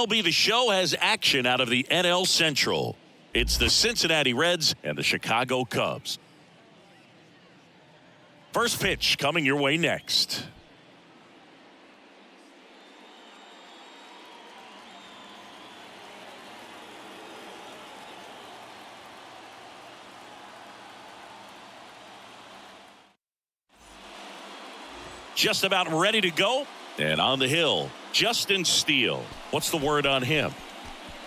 MLB The Show has action out of the NL Central. It's the Cincinnati Reds and the Chicago Cubs. First pitch coming your way next. Just about ready to go. And on the hill, Justin Steele. What's the word on him?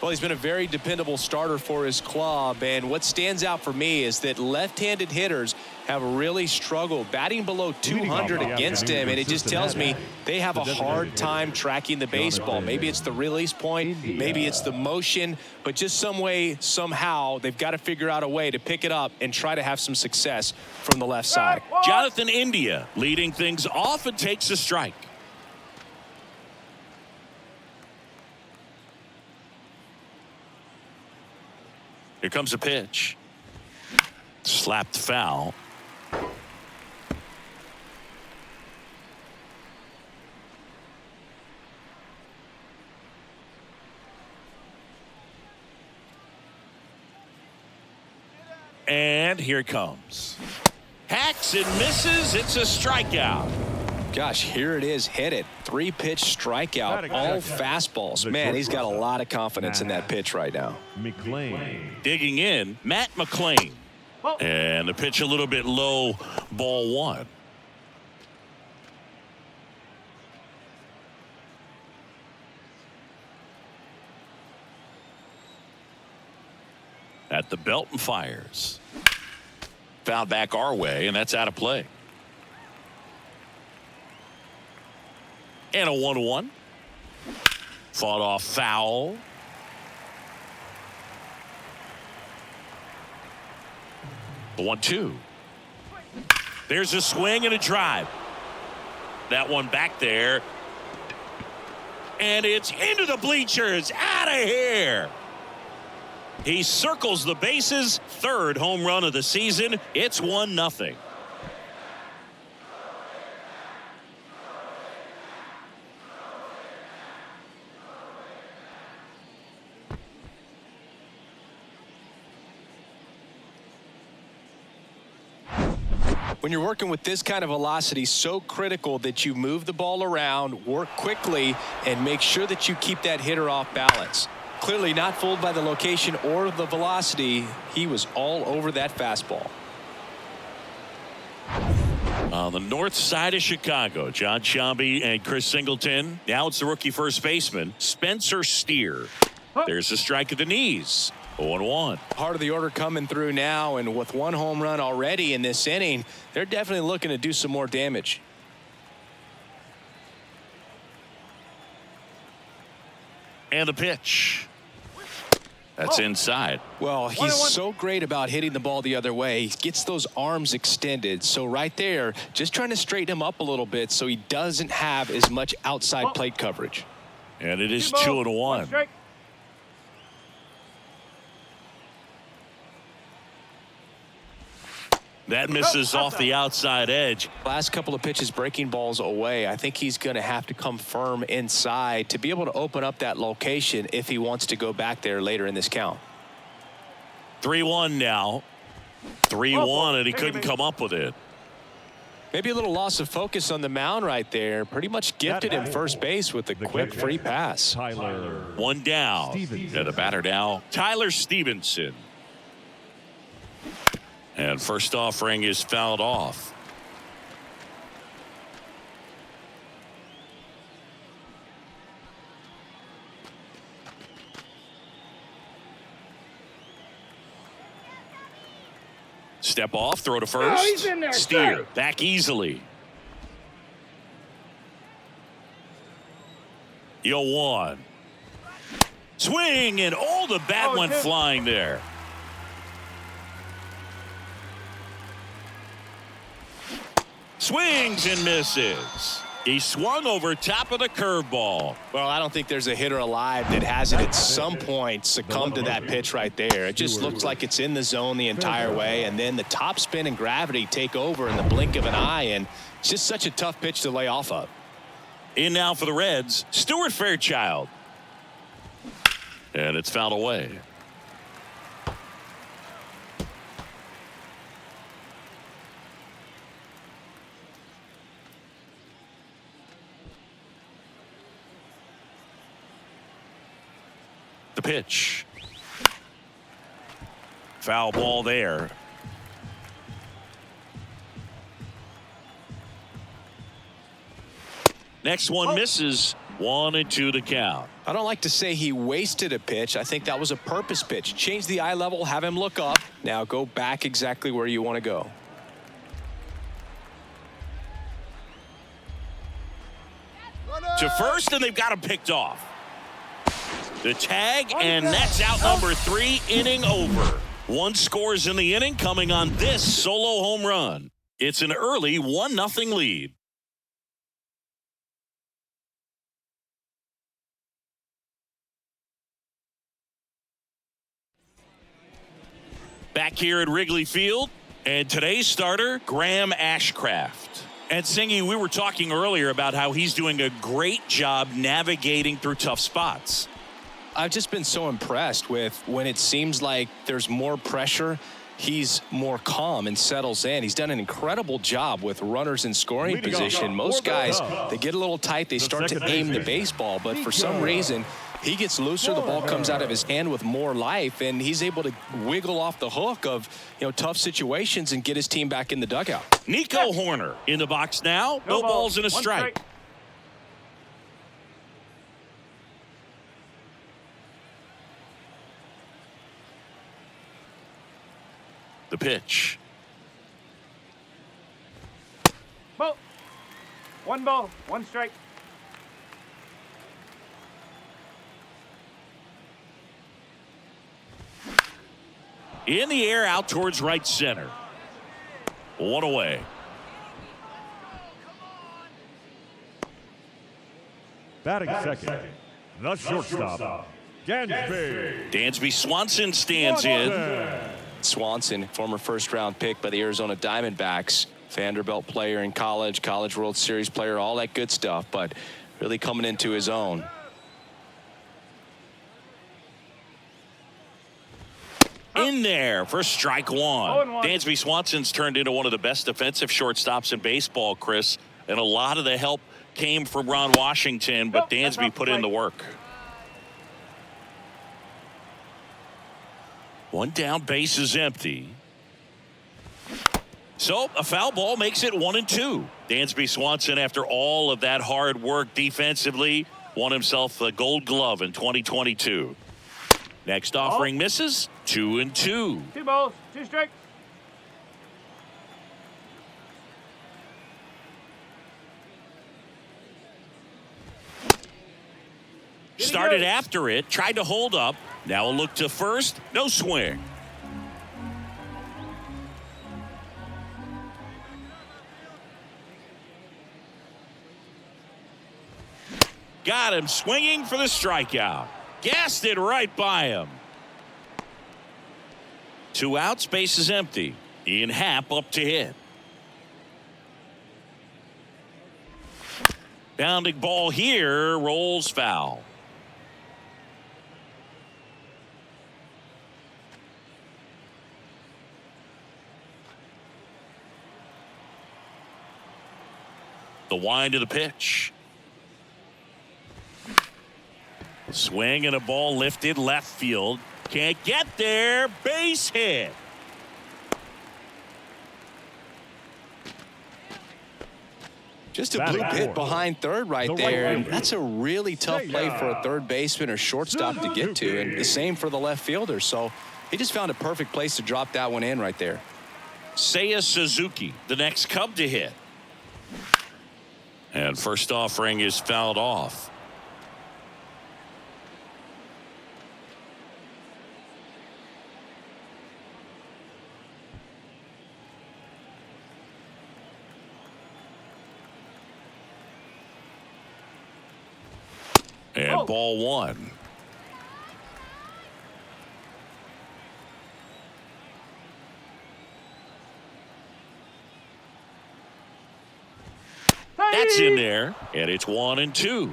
Well, he's been a very dependable starter for his club, and what stands out for me is that left-handed hitters have really struggled batting below 200 against him, and it just tells me they have a hard time tracking the baseball. Maybe it's the release point, maybe it's the motion, but just some way, somehow, they've got to figure out a way to pick it up and try to have some success from the left side. Jonathan India leading things off and takes a strike. Here comes a pitch. Slapped foul. And here it comes. Hacks and misses. It's a strikeout. Gosh, here it is, hit it. 3-pitch strikeout, all fastballs. Man, he's got a lot of confidence in that pitch right now. Digging in, Matt McClain. And the pitch a little bit low, ball one. At the belt and fires. Foul back our way, and that's out of play. And a 1-1. Fought off foul. The 1-2. There's a swing and a drive. That one back there. And it's into the bleachers. Out of here. He circles the bases. Third home run of the season. It's 1-0. When you're working with this kind of velocity, so critical that you move the ball around, work quickly, and make sure that you keep that hitter off balance. Clearly not fooled by the location or the velocity. He was all over that fastball. On the north side of Chicago, John Sciambi and Chris Singleton. Now it's the rookie first baseman, Spencer Steer. There's a strike at the knees. 0-1. Part of the order coming through now, and with one home run already in this inning, they're definitely looking to do some more damage. And the pitch. That's inside. Well, he's so great about hitting the ball the other way. He gets those arms extended. So right there, just trying to straighten him up a little bit so he doesn't have as much outside plate coverage. And it is 2-1. That misses off the outside edge. Last couple of pitches breaking balls away. I think he's going to have to come firm inside to be able to open up that location if he wants to go back there later in this count. 3-1 now. 3-1, and he couldn't come up with it. Maybe a little loss of focus on the mound right there. Pretty much gifted him first base with a quick free pass. One down. And the batter now, Tyler Stevenson. And first offering is fouled off. Step off, throw to first. Oh, he's in there. Steer back easily. 0-1. Swing, and all the bat went flying there. Swings and misses. He swung over top of the curveball. Well, I don't think there's a hitter alive that hasn't at some point succumbed to that pitch right there. It just looks like it's in the zone the entire way, and then the top spin and gravity take over in the blink of an eye, and it's just such a tough pitch to lay off of. In now for the Reds, Stuart Fairchild. And it's fouled away. The pitch. Foul ball there. Next one misses. 1-2 the count. I don't like to say he wasted a pitch. I think that was a purpose pitch. Change the eye level, have him look up. Now go back exactly where you want to go. To first, and they've got him picked off. The tag, and that's out number 3, inning over. 1 scores in the inning, coming on this solo home run. It's an early 1-0 lead. Back here at Wrigley Field, and today's starter, Graham Ashcraft. And Singy, we were talking earlier about how he's doing a great job navigating through tough spots. I've just been so impressed with when it seems like there's more pressure, he's more calm and settles in. He's done an incredible job with runners in scoring position. Most guys, they get a little tight, they start to aim the baseball, but for some reason, he gets looser, the ball comes out of his hand with more life, and he's able to wiggle off the hook of, tough situations and get his team back in the dugout. Nico Horner in the box now. No balls and a strike. The pitch. Ball. 1 ball, 1 strike. In the air, out towards right center. 1 away. Batting second, the shortstop, Dansby. Dansby Swanson stands in. Swanson, former first-round pick by the Arizona Diamondbacks, Vanderbilt player in college, College World Series player, all that good stuff, but really coming into his own. In there for strike 1. Dansby Swanson's turned into one of the best defensive shortstops in baseball, Chris, and a lot of the help came from Ron Washington, but Dansby put in the work. 1 down, base is empty. So a foul ball makes it 1-2. Dansby Swanson, after all of that hard work defensively, won himself a Gold Glove in 2022. Next offering misses. 2-2. 2 balls, 2 strikes. Started after it, tried to hold up. Now a look to first, no swing. Got him swinging for the strikeout. Gassed it right by him. 2 outs, base is empty. Ian Happ up to hit. Bounding ball here, rolls foul. The wind of the pitch. Swing and a ball lifted left field. Can't get there. Base hit. Just a bloop hit behind third right there, and that's a really tough play for a third baseman or shortstop to get to, and the same for the left fielder. So he just found a perfect place to drop that one in right there. Seiya Suzuki, the next Cub to hit. And first offering is fouled off. And ball 1. That's in there, and it's 1-2.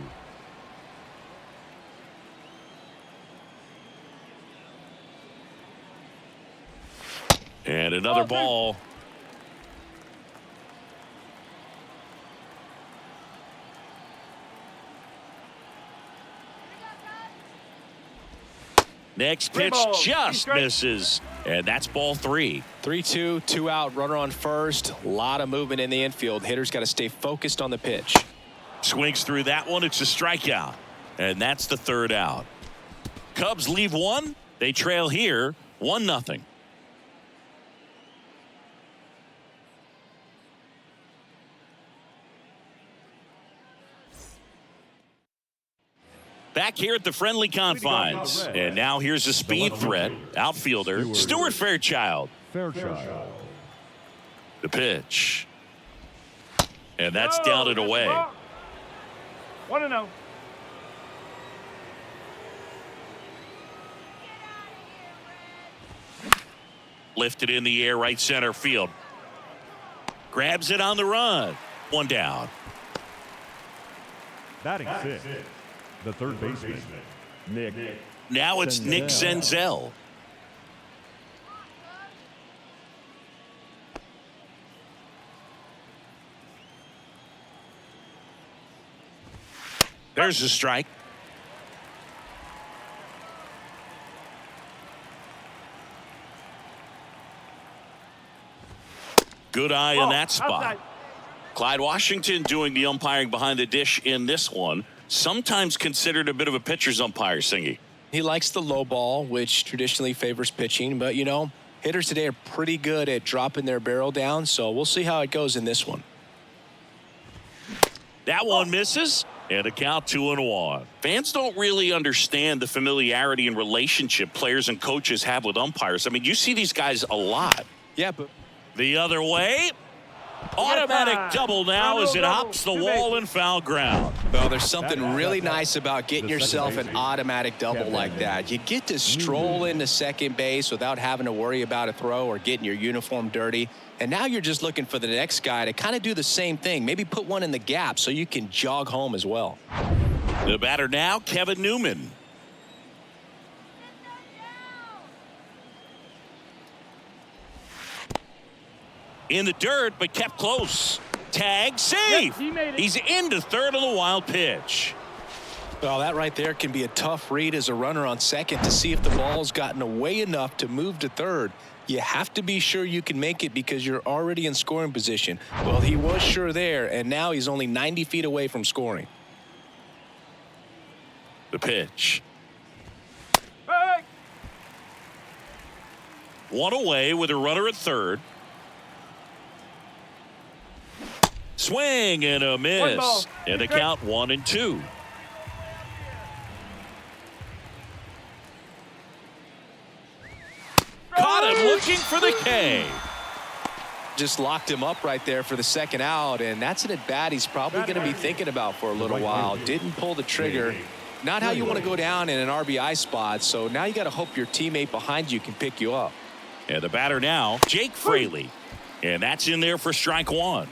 And another ball. Next pitch just misses. And that's ball 3. 3-2, 2 out, runner on first. A lot of movement in the infield. Hitters got to stay focused on the pitch. Swings through that one. It's a strikeout. And that's the 3rd out. Cubs leave 1. They trail here 1-0. Back here at the friendly confines. And now here's a speed threat. Outfielder Stuart Fairchild. Fairchild. The pitch. And that's down and away. 1-0. Lifted in the air, right center field. Grabs it on the run. 1 down. Batting 6th, the 3rd baseman, Nick. Now it's Nick Senzel. There's a strike. Good eye in that spot. Outside. Clyde Washington doing the umpiring behind the dish in this one. Sometimes considered a bit of a pitcher's umpire, Singy. He likes the low ball, which traditionally favors pitching. But, you know, hitters today are pretty good at dropping their barrel down. So we'll see how it goes in this one. That one misses. And a count 2-1. Fans don't really understand the familiarity and relationship players and coaches have with umpires. I mean, you see these guys a lot. Yeah, but The other way. Automatic double now as it hops the wall in foul ground. well, there's something really nice about getting yourself an automatic double like that. You get to stroll into second base without having to worry about a throw or getting your uniform dirty. And now you're just looking for the next guy to kind of do the same thing. Maybe put one in the gap so you can jog home as well. The batter now, Kevin Newman. In the dirt, but kept close. Tag, safe. Yep, he made it. He's into 3rd on the wild pitch. Well, that right there can be a tough read as a runner on second to see if the ball's gotten away enough to move to 3rd. You have to be sure you can make it because you're already in scoring position. Well, he was sure there, and now he's only 90 feet away from scoring. The pitch. Hey! 1 away with a runner at 3rd. Swing and a miss. ball. And a count 1-2. Caught him looking for the K. Just locked him up right there for the 2nd out, and that's an at-bat he's probably going to be thinking about for a little while. Didn't pull the trigger. Not how you want to go down in an RBI spot, so now you got to hope your teammate behind you can pick you up. And the batter now, Jake Fraley. And that's in there for strike 1.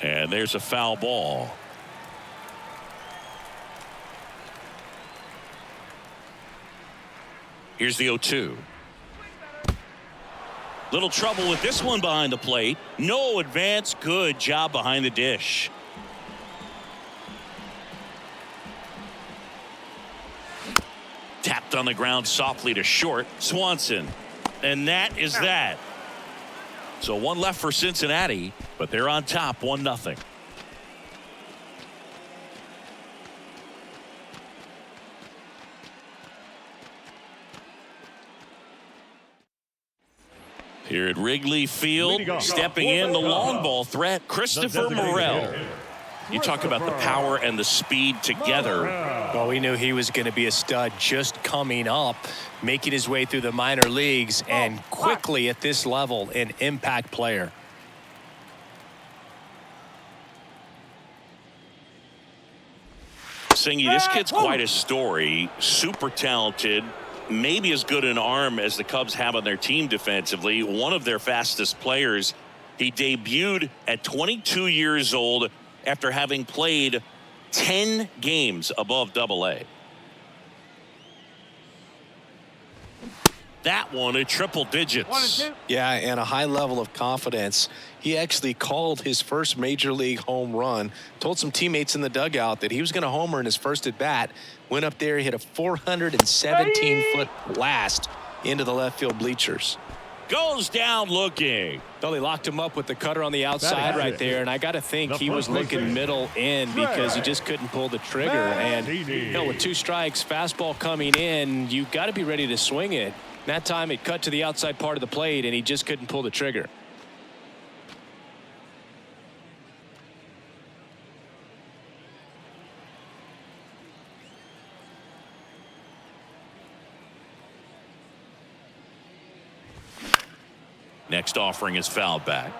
And there's a foul ball. Here's the 0-2. Little trouble with this one behind the plate. No advance. Good job behind the dish. Tapped on the ground softly to short. Swanson. And that is that. So 1 left for Cincinnati, but they're on top 1-0. Here at Wrigley Field, stepping in the long ball threat, Christopher Morel. You talk about the power and the speed together. Well, we knew he was going to be a stud just coming up, making his way through the minor leagues, and quickly at this level, an impact player. Singy, this kid's quite a story. Super talented. maybe as good an arm as the Cubs have on their team defensively. One of their fastest players. He debuted at 22 years old after having played 10 games above Double-A. That one at triple digits. 1 and 2. Yeah, and a high level of confidence. He actually called his first major league home run, told some teammates in the dugout that he was going to homer in his first at bat, went up there, hit a 417-foot blast into the left field bleachers. Goes down looking. Well, they locked him up with the cutter on the outside right there, and I got to think he was looking middle in because he just couldn't pull the trigger. And with 2 strikes, fastball coming in, you got to be ready to swing it. That time it cut to the outside part of the plate, and he just couldn't pull the trigger. Next offering is fouled back.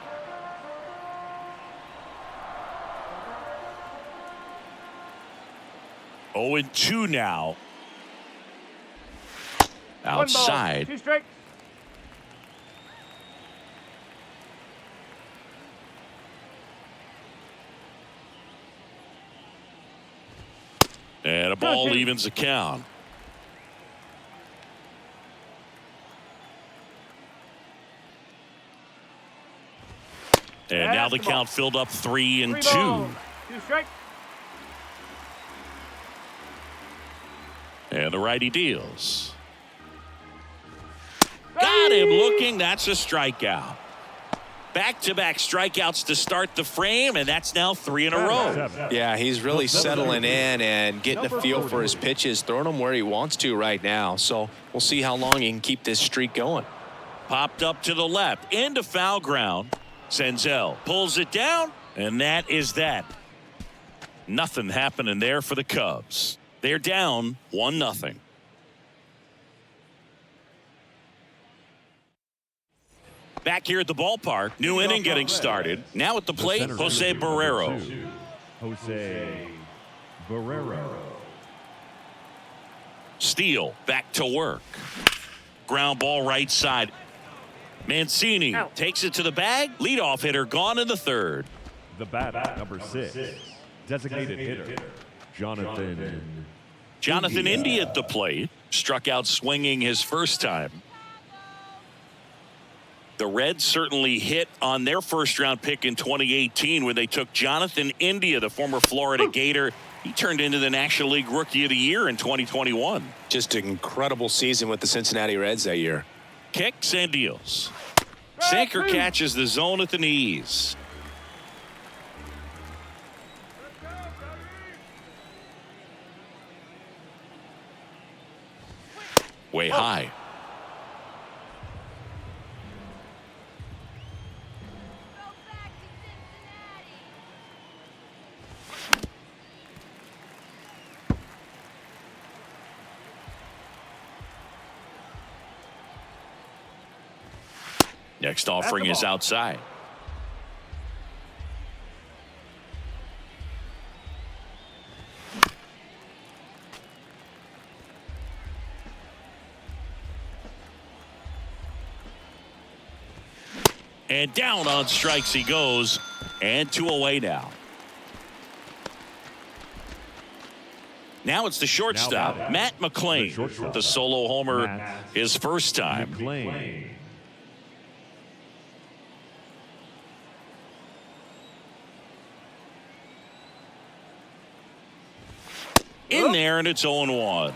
Oh, and 2 now. Outside. 2 strikes. And a ball evens the count. And now the count filled up 3 and 2. 2 strikes. And the righty deals. Got him looking. That's a strikeout. Back-to-back strikeouts to start the frame, and that's now 3 in a row. Yeah, he's really settling in and getting a feel for his pitches, throwing them where he wants to right now. So we'll see how long he can keep this streak going. Popped up to the left, into foul ground. Senzel pulls it down, and that is that. Nothing happening there for the Cubs. They're down 1-0. Back here at the ballpark, new inning getting started. Now at the plate, Jose Barrero. Jose Barrero. Steele back to work. Ground ball right side. Mancini takes it to the bag. Leadoff hitter gone in the 3rd. The batter, number 6. Designated hitter, Jonathan India at the plate. Struck out swinging his first time. The Reds certainly hit on their first-round pick in 2018 when they took Jonathan India, the former Florida Gator. He turned into the National League Rookie of the Year in 2021. Just an incredible season with the Cincinnati Reds that year. Kicks and deals. Sinker catches the zone at the knees. Way high. Next offering is outside. And down on strikes he goes, and 2 away now. Now it's the shortstop, Matt McClain. The solo homer his first time. In there, and it's 0-1.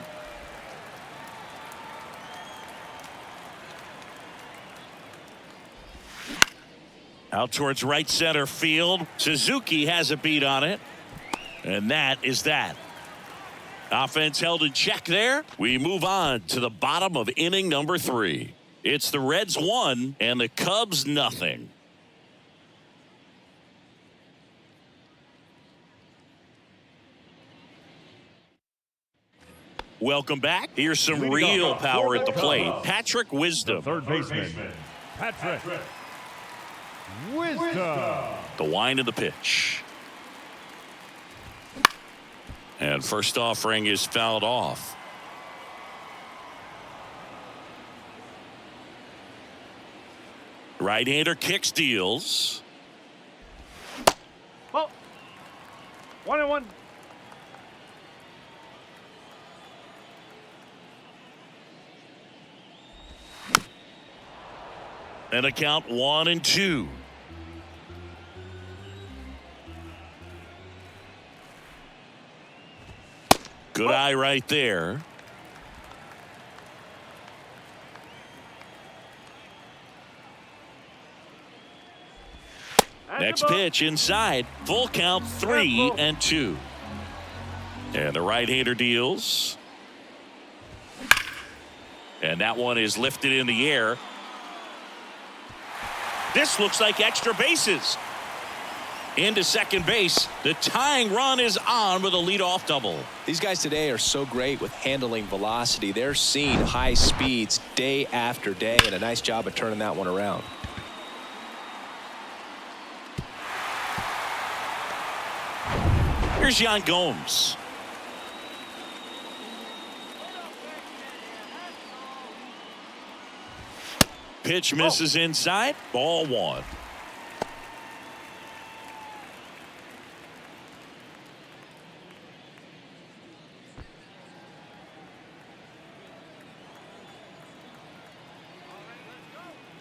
Out towards right center field. Suzuki has a beat on it. And that is that. Offense held in check there. We move on to the bottom of inning number 3. It's the Reds 1 and the Cubs nothing. Welcome back. Here's some real power at the plate. Patrick Wisdom. Third baseman, Patrick Wisdom. The wind of the pitch. And first offering is fouled off. Right-hander kicks, deals. Ball. 1-1. And a count 1-2. Good eye right there. Next pitch inside. Full count 3-2. And the right-hander deals. And that one is lifted in the air. This looks like extra bases. Into second base. The tying run is on with a leadoff double. These guys today are so great with handling velocity. They're seeing high speeds day after day, and a nice job of turning that one around. Here's Yan Gomes. Pitch misses inside. Ball 1.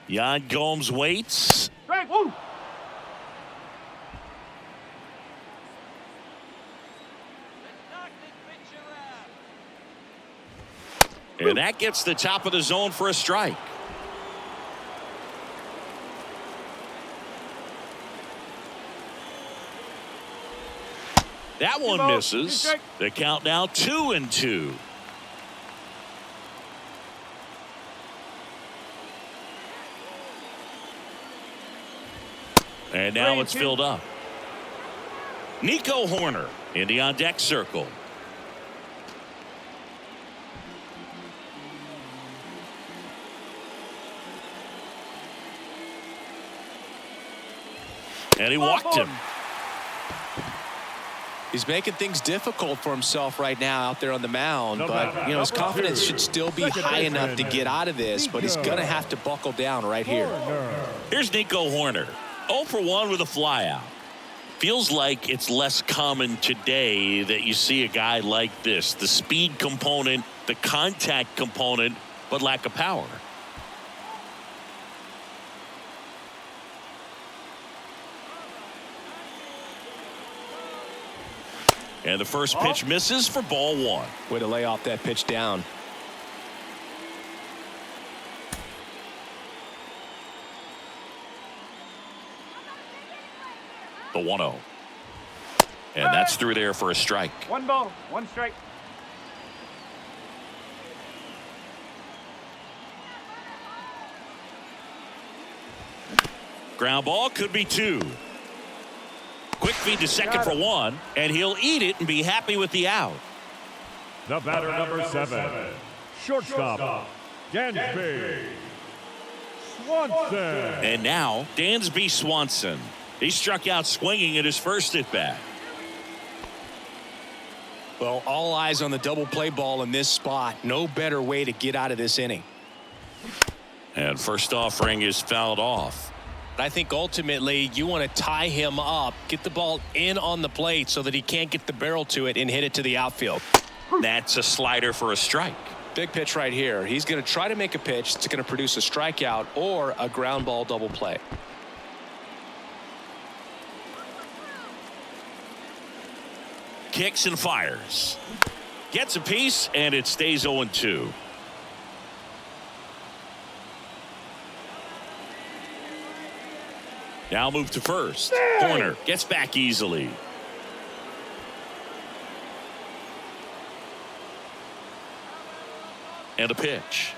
Yan Gomes waits. Strike. Woo. And that gets the top of the zone for a strike. That one misses. The count now 2-2. And now it's filled up. Nico Horner in the on-deck circle. And he walked him. He's making things difficult for himself right now out there on the mound, but his confidence should still be high enough to get out of this, but he's going to have to buckle down right here. Here's Nico Horner. 0 for 1 with a flyout. Feels like it's less common today that you see a guy like this. The speed component, the contact component, but lack of power. And the first pitch misses for ball 1. Way to lay off that pitch down. The 1-0. And that's through there for a strike. 1 ball, 1 strike. Ground ball could be 2. Quick feed to second for 1, and he'll eat it and be happy with the out. The batter, number 7. Shortstop, Dansby Swanson. And now, Dansby Swanson. He struck out swinging at his first at-bat. Well, all eyes on the double play ball in this spot. No better way to get out of this inning. And first offering is fouled off. I think ultimately you want to tie him up, get the ball in on the plate so that he can't get the barrel to it and hit it to the outfield. That's a slider for a strike. Big pitch right here. He's going to try to make a pitch that's going to produce a strikeout or a ground ball double play. Kicks and fires. Gets a piece, and it stays 0-2. Now move to first. Horner gets back easily. And a pitch.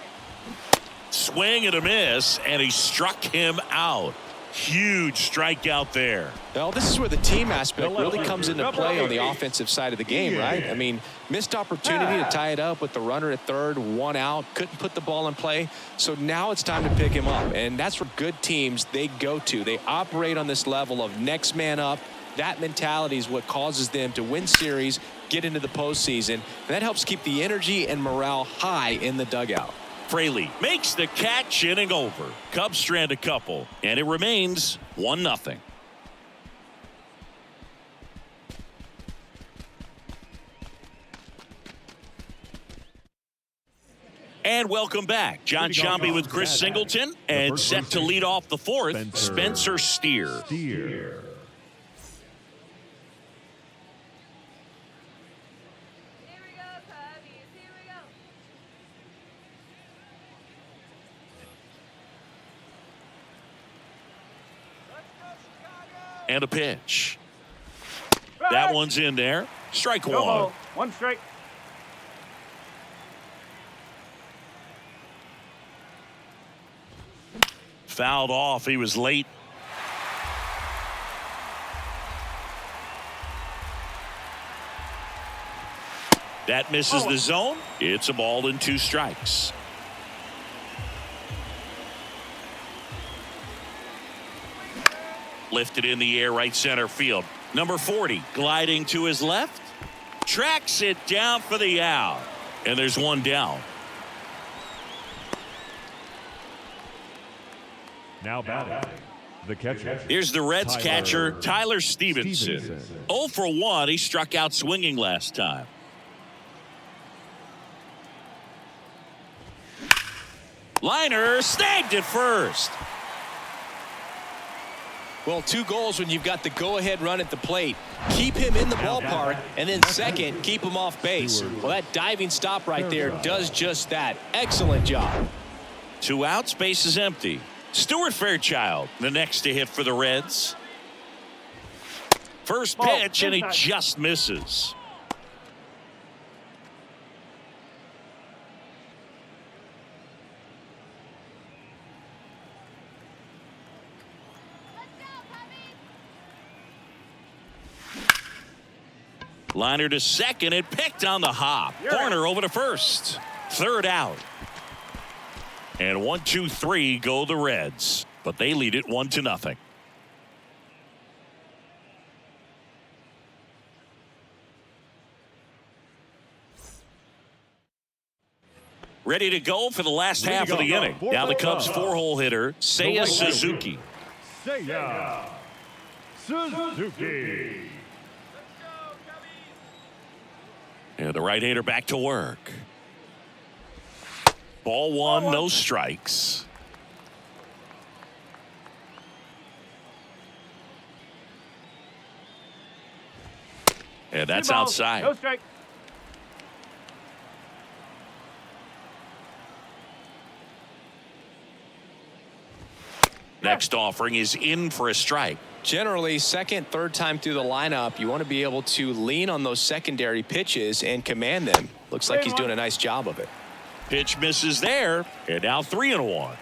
Swing and a miss, and he struck him out. Huge strikeout there. Well, this is where the team aspect really comes into play on the offensive side of the game, right? I mean, missed opportunity to tie it up with the runner at third, 1 out, couldn't put the ball in play. So now it's time to pick him up, and that's where good teams, they go to. They operate on this level of next man up. That mentality is what causes them to win series, get into the postseason, and that helps keep the energy and morale high in the dugout. Fraley makes the catch, inning over. Cubs strand a couple, and it remains 1-0. And welcome back. John Shambi with Chris Singleton, and set to lead off the fourth, Spencer Steer. And a pitch. That one's in there. Strike one. One strike. Fouled off. He was late. That misses the zone. It's a ball and 2 strikes. Lifted in the air, right center field. Number 40 gliding to his left. Tracks it down for the out. And there's one down. Now batting, the catcher. Here's the Reds catcher, Tyler Stevenson. 0 for 1. He struck out swinging last time. Liner snagged at first. Well, 2 goals when you've got the go-ahead run at the plate. Keep him in the ballpark, and then second, keep him off base. Well, that diving stop right there does just that. Excellent job. 2 outs, base is empty. Stuart Fairchild, the next to hit for the Reds. First pitch, and he just misses. Liner to second. It picked on the hop. Corner over to first. Third out. And 1, 2, 3 go the Reds. But they lead it 1-0. Ready to go for the last half of the inning. Now the Cubs 4-hole hitter, Seiya Suzuki. Seiya Suzuki. And the right-hander back to work. Ball 1, no strikes. And that's outside. No strike. Next offering is in for a strike. Generally, second, third time through the lineup, you want to be able to lean on those secondary pitches and command them. Looks like he's doing a nice job of it. Pitch misses there, and now 3-1.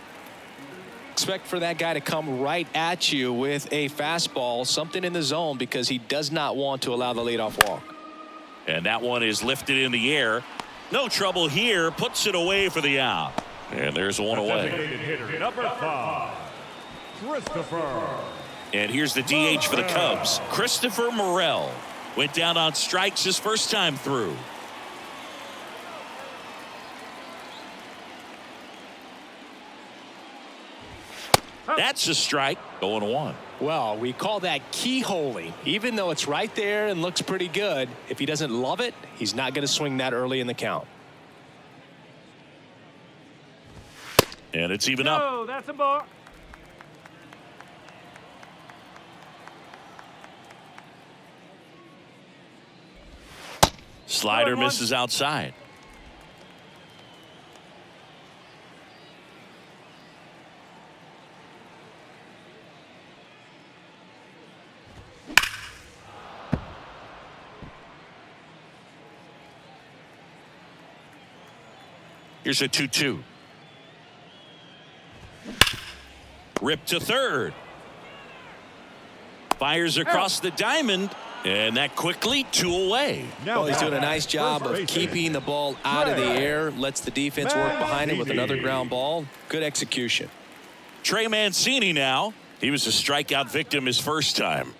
Expect for that guy to come right at you with a fastball, something in the zone, because he does not want to allow the leadoff walk. And that one is lifted in the air. No trouble here. Puts it away for the out. And there's one away. Hitter, number 5, Christopher. And here's the DH for the Cubs, Christopher Morel. Went down on strikes his first time through. That's a strike. 0-1. Well, we call that keyholing. Even though it's right there and looks pretty good, if he doesn't love it, he's not going to swing that early in the count. And it's even up. No, that's a ball. Slider misses outside. Here's a 2-2. Ripped to third. Fires across the diamond. And that quickly 2 away. Well, he's doing a nice job of keeping the ball out of the air. Lets the defense work behind him with another ground ball. Good execution. Trey Mancini now. He was a strikeout victim his first time.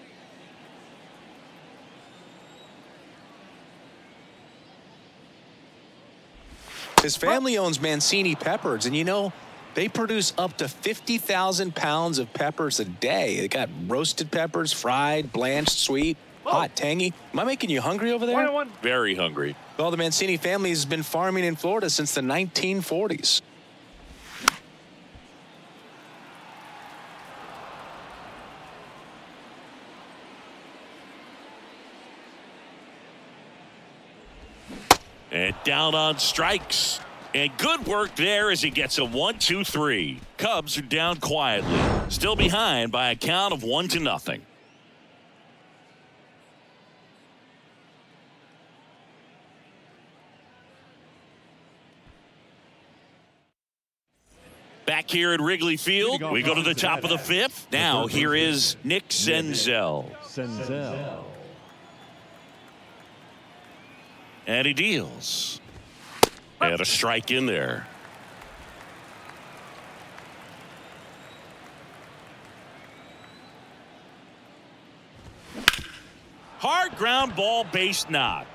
His family owns Mancini Peppers, and you know, they produce up to 50,000 pounds of peppers a day. They got roasted peppers, fried, blanched, sweet, hot, tangy. Am I making you hungry over there? 1-1. Very hungry. Well, the Mancini family has been farming in Florida since the 1940s. And down on strikes. And good work there as he gets a 1-2-3. Cubs are down quietly. Still behind by a count of 1-0. Back here at Wrigley Field, we go to the top of the fifth. Now here is Nick Senzel. And he deals. And a strike in there. Hard ground ball, base knock.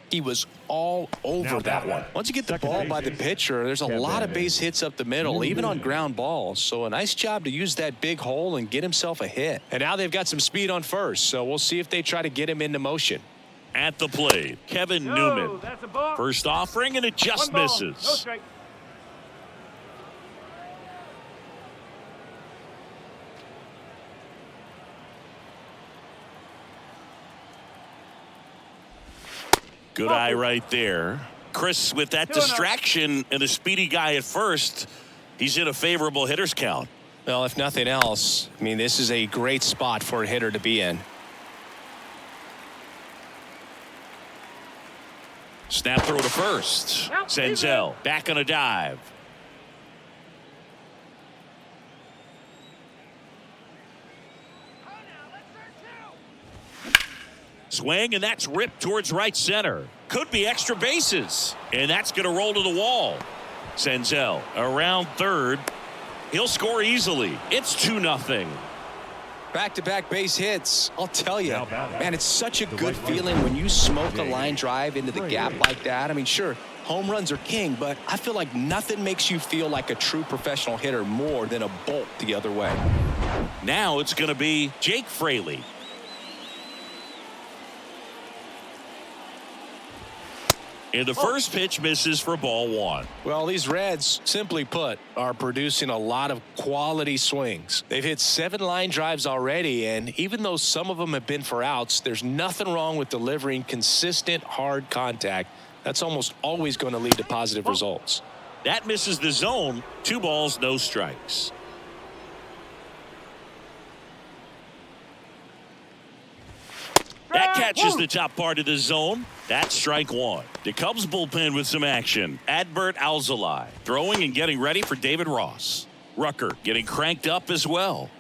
He was all over that one. Once you get the ball by the pitcher, there's a lot of base hits up the middle, even on ground balls. So a nice job to use that big hole and get himself a hit. And now they've got some speed on first, so we'll see if they try to get him into motion. At the plate, Kevin Newman. That's a ball. First offering, and it just 1 ball. misses. No strike. Good eye right there. Chris, with that 2-0. distraction and a speedy guy at first, he's in a favorable hitter's count. Well, if nothing else, I mean, this is a great spot for a hitter to be in. Snap throw to first. Yep, Senzel back on a dive. Swing, and that's ripped towards right center. Could be extra bases, and that's going to roll to the wall. Senzel around third. He'll score easily. It's 2-0. Back-to-back base hits. I'll tell you, man, it's such a good feeling when you smoke a line drive into the gap like that. I mean, sure, home runs are king, but I feel like nothing makes you feel like a true professional hitter more than a bolt the other way. Now it's going to be Jake Fraley. And the first pitch misses for ball one. Well, these Reds, simply put, are producing a lot of quality swings. They've hit 7 line drives already, and even though some of them have been for outs, there's nothing wrong with delivering consistent, hard contact. That's almost always going to lead to positive results. That misses the zone. 2 balls, no strikes. That catches the top part of the zone. That's strike 1. The Cubs bullpen with some action. Adbert Alzolay throwing and getting ready for David Ross. Rucker getting cranked up as well.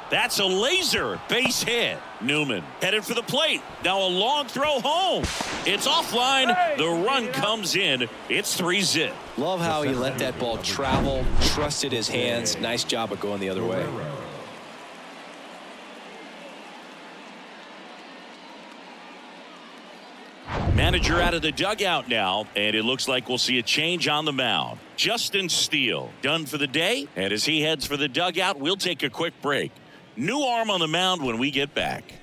That's a laser base hit. Newman headed for the plate. Now a long throw home. It's offline. The run comes in. It's 3-0. Love how he let that ball travel, trusted his hands. Nice job of going the other way. Manager out of the dugout now, and it looks like we'll see a change on the mound. Justin Steele done for the day, and as he heads for the dugout, we'll take a quick break. New arm on the mound when we get back.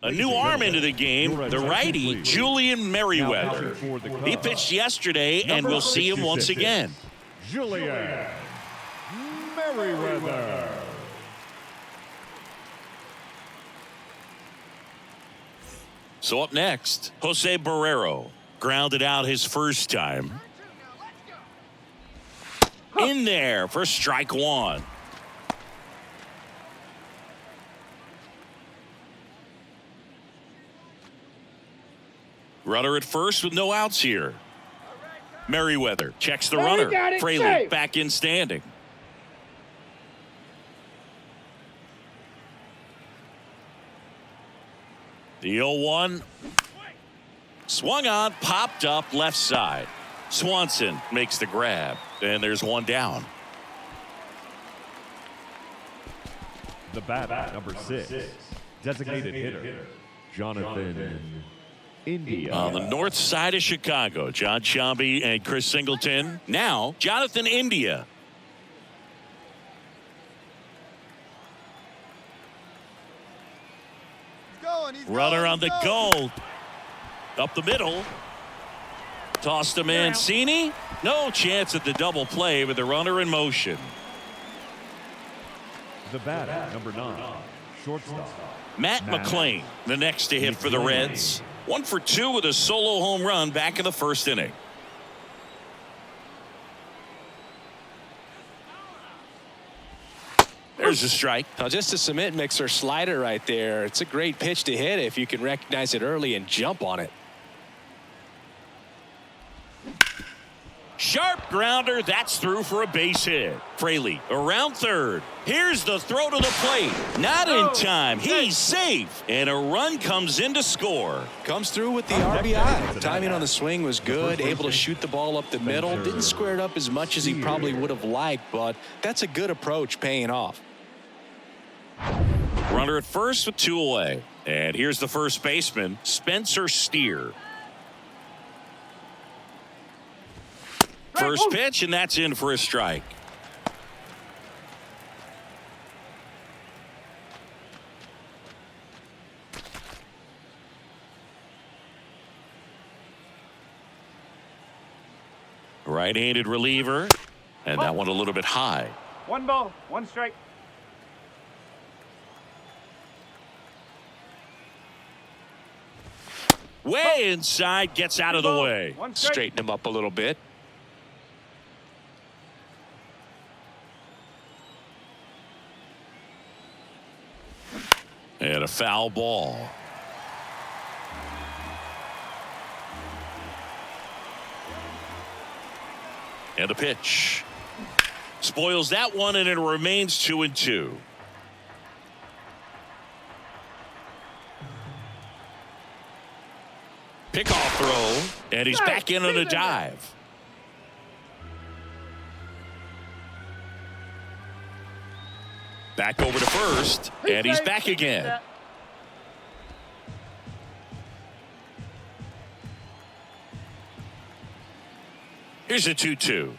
A new arm into the game, the righty, Julian Merriweather. He pitched yesterday, and we'll see him once again. Julian Merriweather. So up next, Jose Barrero grounded out his first time. In there for strike 1. Runner at first with no outs here. Merriweather checks the runner. Fraley back in standing. The 0-1. Swung on, popped up left side. Swanson makes the grab, and there's one down. The batter, number 6, designated hitter, Jonathan India. On the north side of Chicago, John Shambi and Chris Singleton. Now, Jonathan India. Runner on the goal. Up the middle. Toss to Mancini. No chance at the double play with the runner in motion. The batter, number 9, shortstop, Matt McClain, the next to hit for the Reds. 1 for 2 with a solo home run back in the first inning. There's a strike. Now just a cement mixer slider right there. It's a great pitch to hit if you can recognize it early and jump on it. Sharp grounder. That's through for a base hit. Fraley around third. Here's the throw to the plate. Not in time. He's safe. And a run comes in to score. Comes through with the RBI. Timing on the swing was good. Able to shoot the ball up the middle. Didn't square it up as much as he probably would have liked, but that's a good approach paying off. Runner at first with 2 away. And here's the first baseman, Spencer Steer. First pitch, and that's in for a strike. Right-handed reliever, and that one a little bit high. 1 ball, 1 strike. Way inside, gets out of the way. 1 strike. Straighten him up a little bit. And a foul ball. And a pitch. Spoils that one, and it remains 2-2. Pickoff throw, and he's back in on a dive. Back over to first, and he's back again. Here's a 2-2.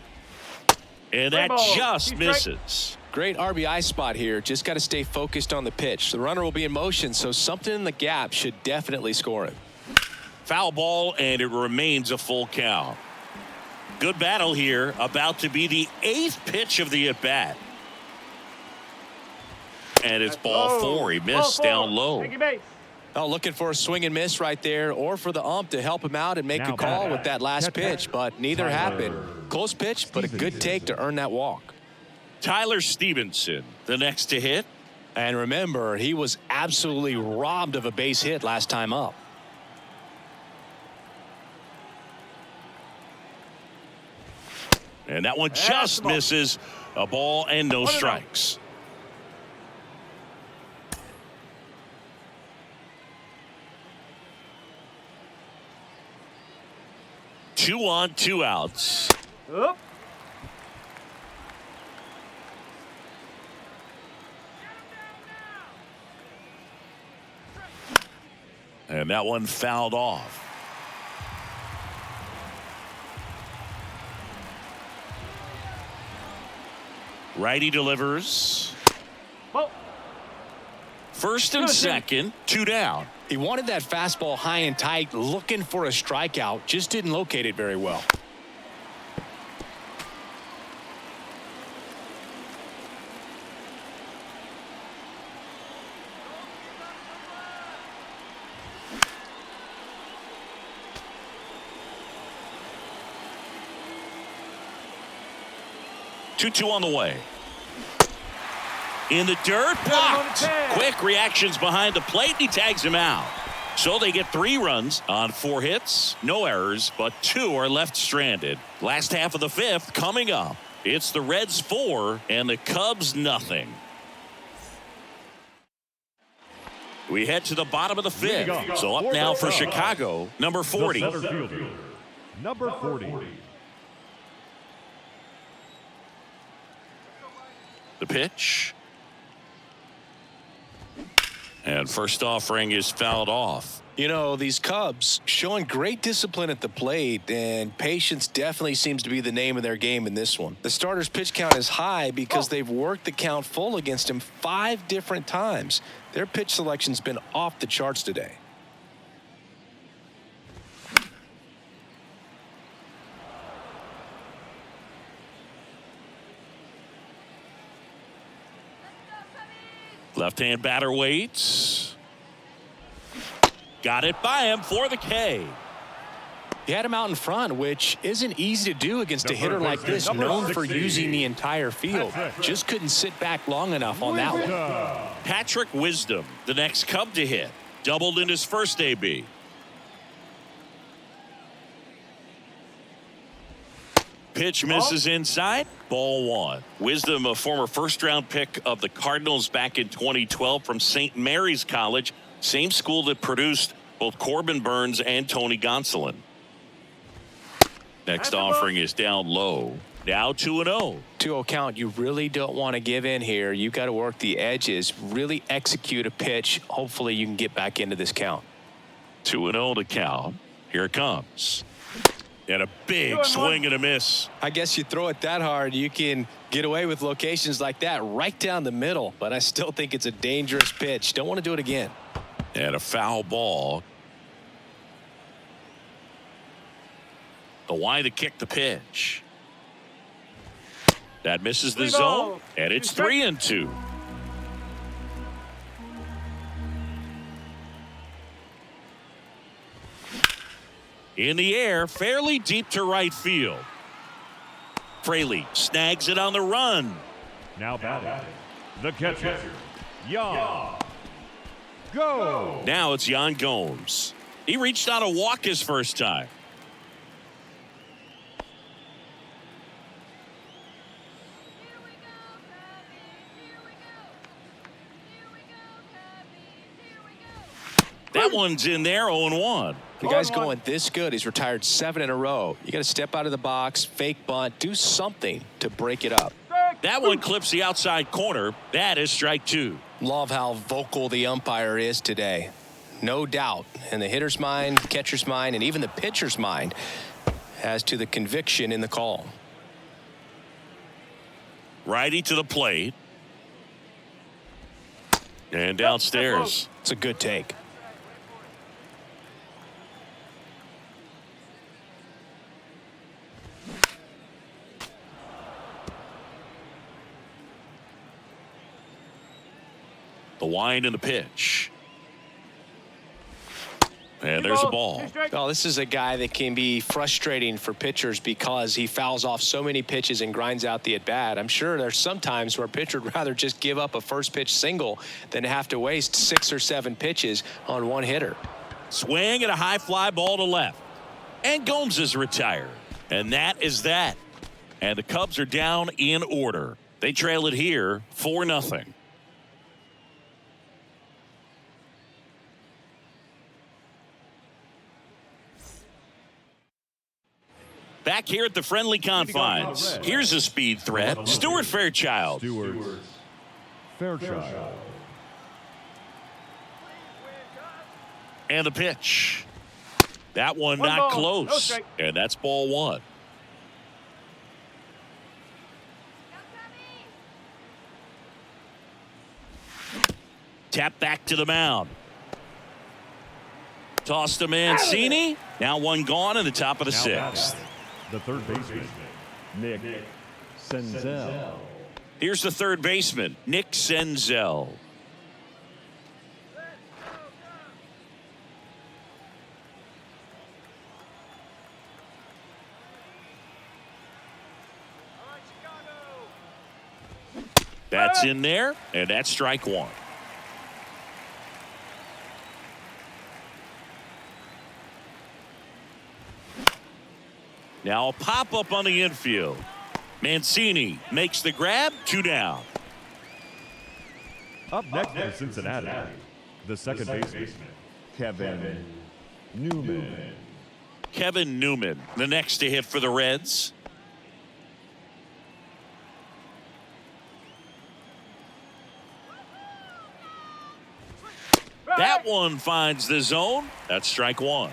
And that just misses. Great RBI spot here. Just got to stay focused on the pitch. The runner will be in motion, so something in the gap should definitely score him. Foul ball, and it remains a full count. Good battle here. About to be the 8th pitch of the at-bat. And it's ball 4. He missed down low. Oh, looking for a swing and miss right there, or for the ump to help him out and make a call with that last pitch, but neither happened. Close pitch, but a good take to earn that walk. Tyler Stevenson, the next to hit. And remember, he was absolutely robbed of a base hit last time up. And that one just misses. A ball and no strikes. Two on, 2 outs. Oop. And that one fouled off. Righty delivers. Ball. First and second, 2 down. He wanted that fastball high and tight, looking for a strikeout, just didn't locate it very well. Two on the way. In the dirt, blocked. Quick reactions behind the plate, and he tags him out. So they get 3 runs on 4 hits, no errors, but 2 are left stranded. Last half of the 5th coming up. It's the Reds 4 and the Cubs nothing. We head to the bottom of the fifth. So up now for Chicago, number 40. The center fielder, number 40. The pitch. And first offering is fouled off. You know, these Cubs showing great discipline at the plate, and patience definitely seems to be the name of their game in this one. The starter's pitch count is high because they've worked the count full against him 5 different times. Their pitch selection's been off the charts today. Left-hand batter waits. Got it by him for the K. He had him out in front, which isn't easy to do against a hitter like this, known for using the entire field. Just couldn't sit back long enough on that one. Patrick Wisdom, the next Cub to hit. Doubled in his first AB. Pitch misses inside. Ball 1. Wisdom, a former first-round pick of the Cardinals back in 2012 from St. Mary's College, same school that produced both Corbin Burns and Tony Gonsolin. Next offering is down low. Now 2-0. 2-0 count. You really don't want to give in here. You got to work the edges, really execute a pitch. Hopefully you can get back into this count. 2-0 to count. Here it comes. And a big swing and a miss. I guess you throw it that hard, you can get away with locations like that right down the middle. But I still think it's a dangerous pitch. Don't want to do it again. And a foul ball. The Y to kick the pitch. That misses the zone, and it's 3-2. In the air, fairly deep to right field. Fraley snags it on the run. Now batting, the catcher, Yan. Go. Now it's Yan Gomes. He reached on a walk his first time. That one's in there, 0-1. The guy's going this good. He's retired 7 in a row. You got to step out of the box, fake bunt, do something to break it up. That one clips the outside corner. That is strike 2. Love how vocal the umpire is today. No doubt in the hitter's mind, catcher's mind, and even the pitcher's mind as to the conviction in the call. Righty to the plate. And downstairs. It's a good take. The wind and the pitch. And there's a ball. Oh, this is a guy that can be frustrating for pitchers because he fouls off so many pitches and grinds out the at-bat. I'm sure there's some times where a pitcher would rather just give up a first pitch single than have to waste 6 or 7 pitches on one hitter. Swing and a high fly ball to left. And Gomes is retired. And that is that. And the Cubs are down in order. They trail it here 4-0. Back here at the friendly confines. Here's a speed threat. Stuart Fairchild. Stuart Fairchild. And the pitch. That one not close. And that's ball 1. Tap back to the mound. Toss to Mancini. Now one gone in the top of the 6th. The third baseman, Nick Senzel. Here's the third baseman, Nick Senzel. That's in there, and that's strike 1. Now a pop-up on the infield. Mancini makes the grab, 2 down. Up next for Cincinnati, The second baseman, Kevin Newman. Kevin Newman, the next to hit for the Reds. That one finds the zone. That's strike one.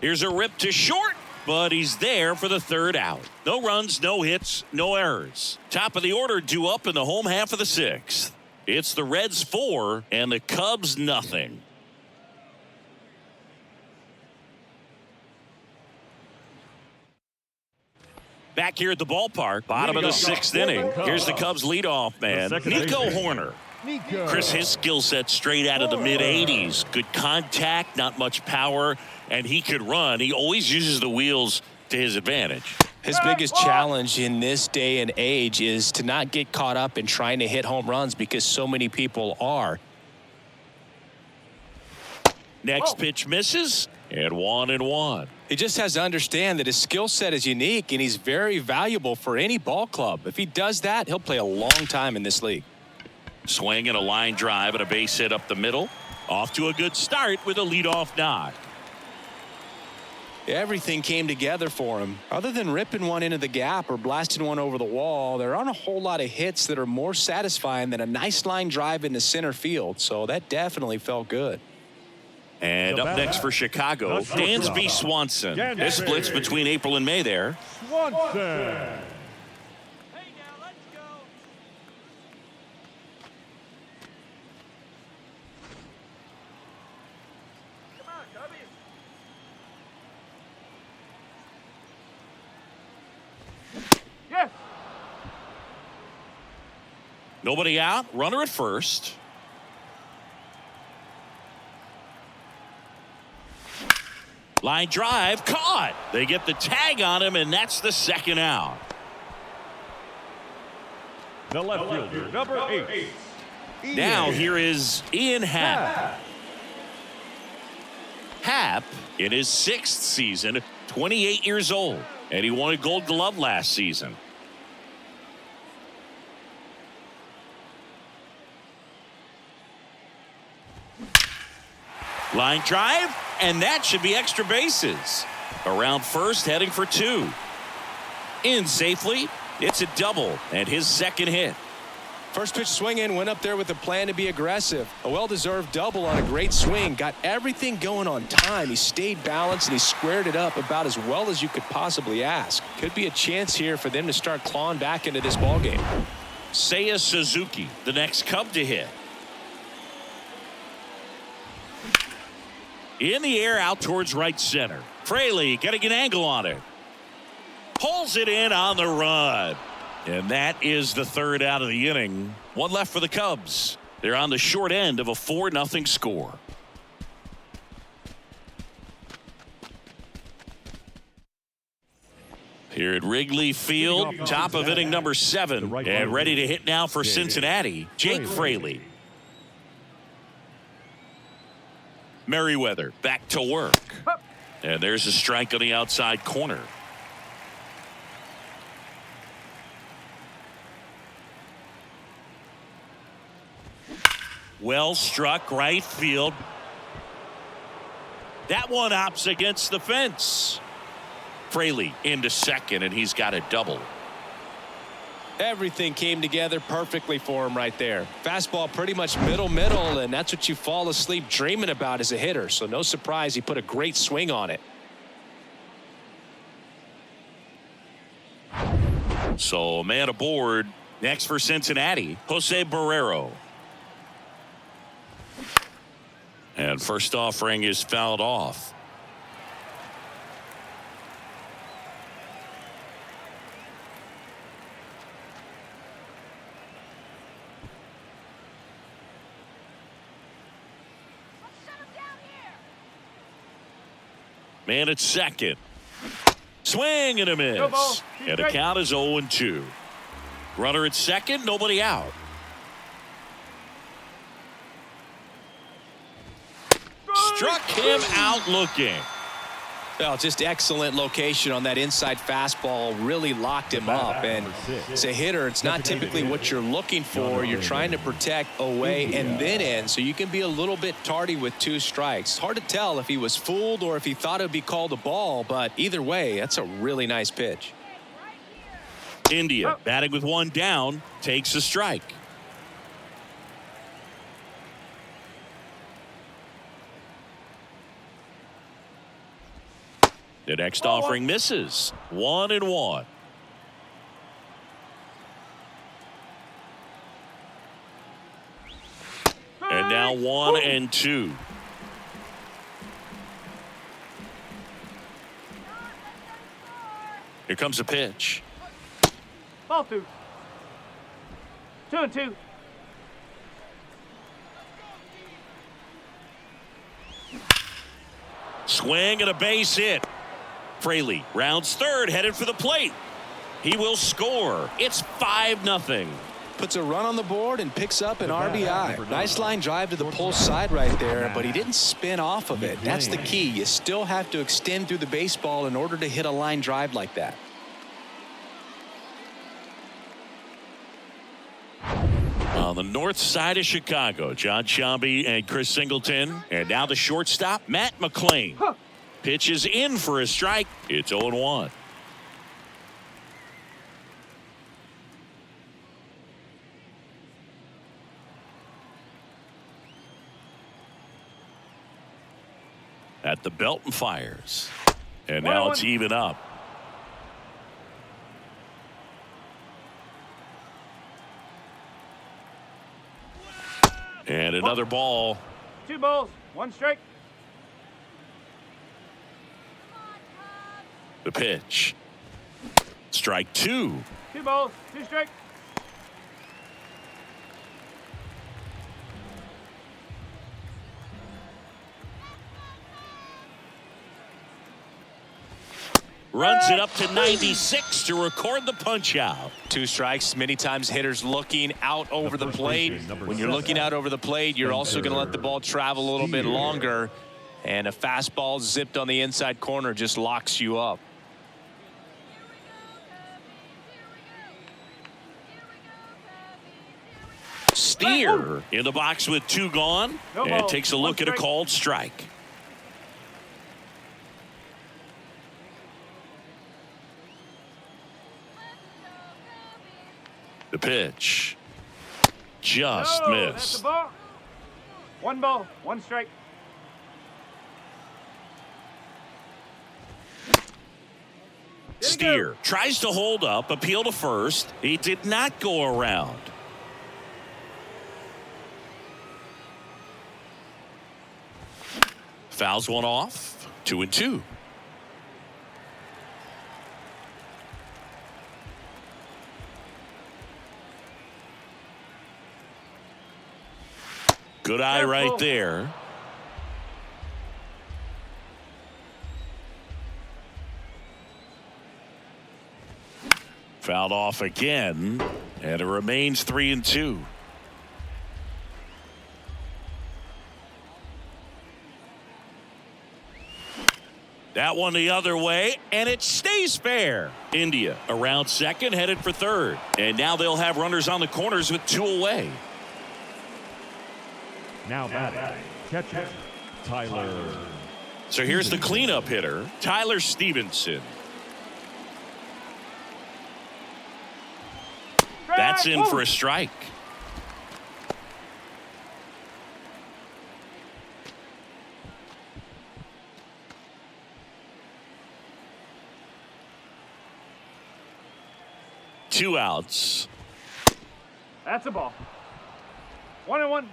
Here's a rip to short, but he's there for the third out. No runs, no hits, no errors. Top of the order due up in the home half of the sixth. It's the Reds 4 and the Cubs nothing. Back here at the ballpark, bottom of the sixth inning. Here's the Cubs leadoff man, Nico Horner. Chris, his skill set straight out of the mid-80s. Good contact, not much power, and he could run. He always uses the wheels to his advantage. His biggest challenge in this day and age is to not get caught up in trying to hit home runs because so many people are. Next pitch misses, and 1-1. He just has to understand that his skill set is unique and he's very valuable for any ball club. If he does that, he'll play a long time in this league. Swing and a line drive and a base hit up the middle. Off to a good start with a leadoff knock. Everything came together for him. Other than ripping one into the gap or blasting one over the wall, there aren't a whole lot of hits that are more satisfying than a nice line drive into center field. So that definitely felt good. And up next for Chicago, Dansby Swanson. This splits between April and May there. Swanson. Yes. Nobody out, runner at first. Line drive, caught. They get the tag on him, and that's the second out. The left fielder, number 8. Now here is Ian Happ. Happ, in his 6th season, 28 years old, and he won a Gold Glove last season. Line drive, and that should be extra bases. Around first, heading for 2. In safely, it's a double, and his second hit. First pitch swinging, went up there with a plan to be aggressive. A well-deserved double on a great swing. Got everything going on time. He stayed balanced, and he squared it up about as well as you could possibly ask. Could be a chance here for them to start clawing back into this ballgame. Seiya Suzuki, the next Cub to hit. In the air out towards right center. Fraley getting an angle on it. Pulls it in on the run. And that is the third out of the inning. One left for the Cubs. They're on the short end of a 4-0 score. Here at Wrigley Field, top of inning number 7. And ready to hit now for Cincinnati, Jake Fraley. Merriweather back to work. And there's a strike on the outside corner. Well struck right field. That one opts against the fence. Fraley into second, and he's got a double. Everything came together perfectly for him right there. Fastball pretty much middle, and that's what you fall asleep dreaming about as a hitter. So no surprise he put a great swing on it. So man aboard. Next for Cincinnati, Jose Barrero. And first offering is fouled off. Man at second. Swing and a miss. And the count is 0-2. Runner at second, nobody out. Struck him out looking. Well, just excellent location on that inside fastball. Really locked him up. And as a hitter, it's not typically what you're looking for. You're trying to protect away and then in, so you can be a little bit tardy with 2 strikes. It's hard to tell if he was fooled or if he thought it would be called a ball, but either way, that's a really nice pitch. India batting with 1 down, takes a strike. The next offering misses. 1-1. And now 1-2. Here comes a pitch. Ball 2. 2-2. Swing and a base hit. Fraley rounds third, headed for the plate. He will score. It's 5-0. Puts a run on the board and picks up an RBI. Nice line drive to the pull side right there, but he didn't spin off of it. That's the key. You still have to extend through the baseball in order to hit a line drive like that. On the north side of Chicago, John Shambi and Chris Singleton. And now the shortstop, Matt McClain. Pitch is in for a strike. It's 0-1. At the belt and fires. And now it's even up. And another ball. 2 balls, 1 strike. The pitch. Strike 2. 2 balls, 2 strikes. Runs it up to 96 to record the punch out. 2 strikes. Many times hitters looking out over the plate. When you're looking out over the plate, you're also going to let the ball travel a little bit longer. And a fastball zipped on the inside corner just locks you up. Steer in the box with 2 gone. And takes a look at a called strike. The pitch. Just That's missed. a ball. 1 ball, 1 strike. Steer tries to hold up, appeal to first. He did not go around. Fouls one off. 2-2. Good eye right there. Fouled off again, and it remains 3-2. That one the other way, and it stays fair. India around second, headed for third. And now they'll have runners on the corners with 2 away. Now batting, catcher, Tyler. So here's the cleanup hitter, Tyler Stevenson. That's in for a strike. Two outs. That's a ball. 1-1.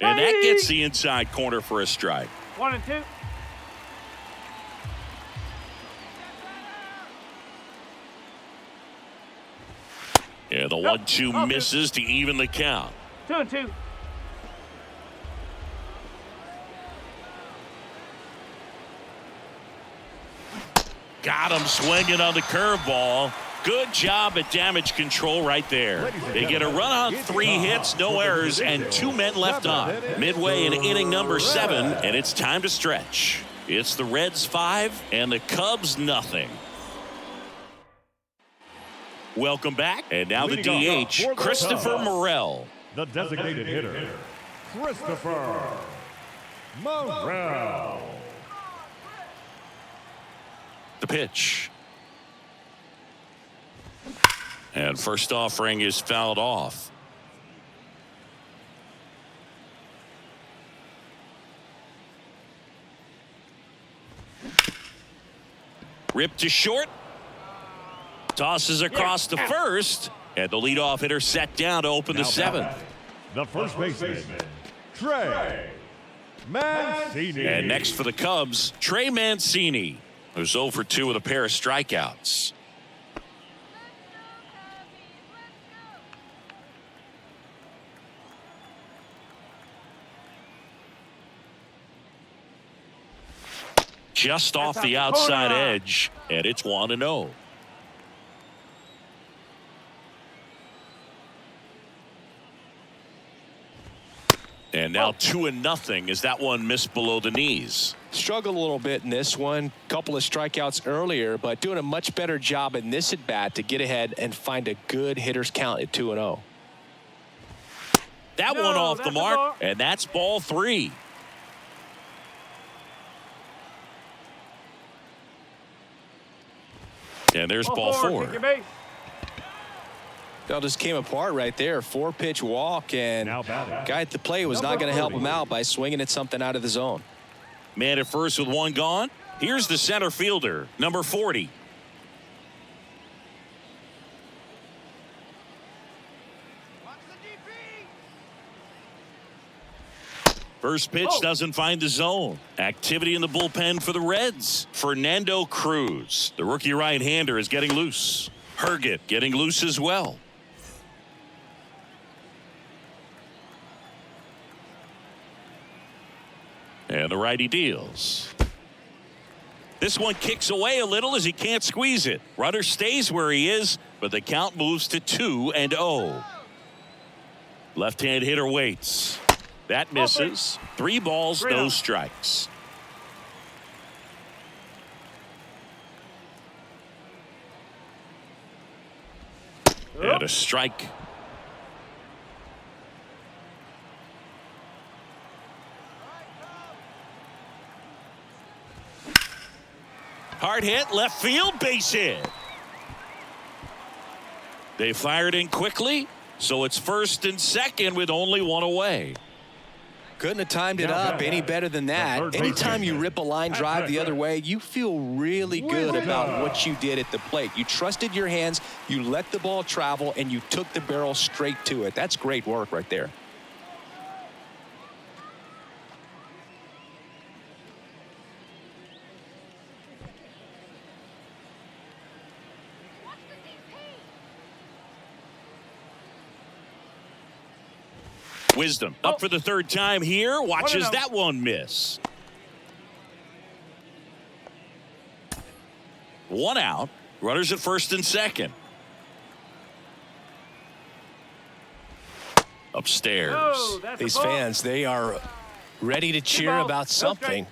And that gets the inside corner for a strike. 1-2. Yeah, the 1-2 misses to even the count. 2-2. Got him swinging on the curveball. Good job at damage control right there. They get a run on 3 hits, no errors, and 2 men left on. Midway in inning number 7, and it's time to stretch. It's the Reds 5 and the Cubs nothing. Welcome back, and now the DH, Christopher Morel. The designated hitter, Christopher Morel. The pitch. And first offering is fouled off. Ripped to short. Tosses across to first. And the leadoff hitter set down to open the 7th. The first baseman, Trey Mancini. And next for the Cubs, Trey Mancini, who's 0 for 2 with a pair of strikeouts. Just off the outside edge, and it's 1-0. And now 2-0 as that one missed below the knees. Struggled a little bit in this one. Couple of strikeouts earlier, but doing a much better job in this at bat to get ahead and find a good hitter's count at 2-0. That one off the mark, and that's ball 3. And there's ball 4. That just came apart right there. 4-pitch walk, and guy at the plate was not going to help him out by swinging at something out of the zone. Man at first with 1 gone. Here's the center fielder, number 40. First pitch doesn't find the zone. Activity in the bullpen for the Reds. Fernando Cruz, the rookie right-hander, is getting loose. Herget getting loose as well. And the righty deals. This one kicks away a little as he can't squeeze it. Runner stays where he is, but the count moves to 2-0. Left-hand hitter waits. That misses. 3 balls, no strikes. And a strike. Hard hit, left field, base hit. They fired in quickly, so it's first and second with only 1 away. Couldn't have timed it up any better than that. Anytime you rip a line drive the other way, you feel really good about what you did at the plate. You trusted your hands, you let the ball travel, and you took the barrel straight to it. That's great work right there. Wisdom up for the 3rd time here. Watches that one miss. 1 out. Runners at first and second. Upstairs. These fans, they are ready to cheer about something.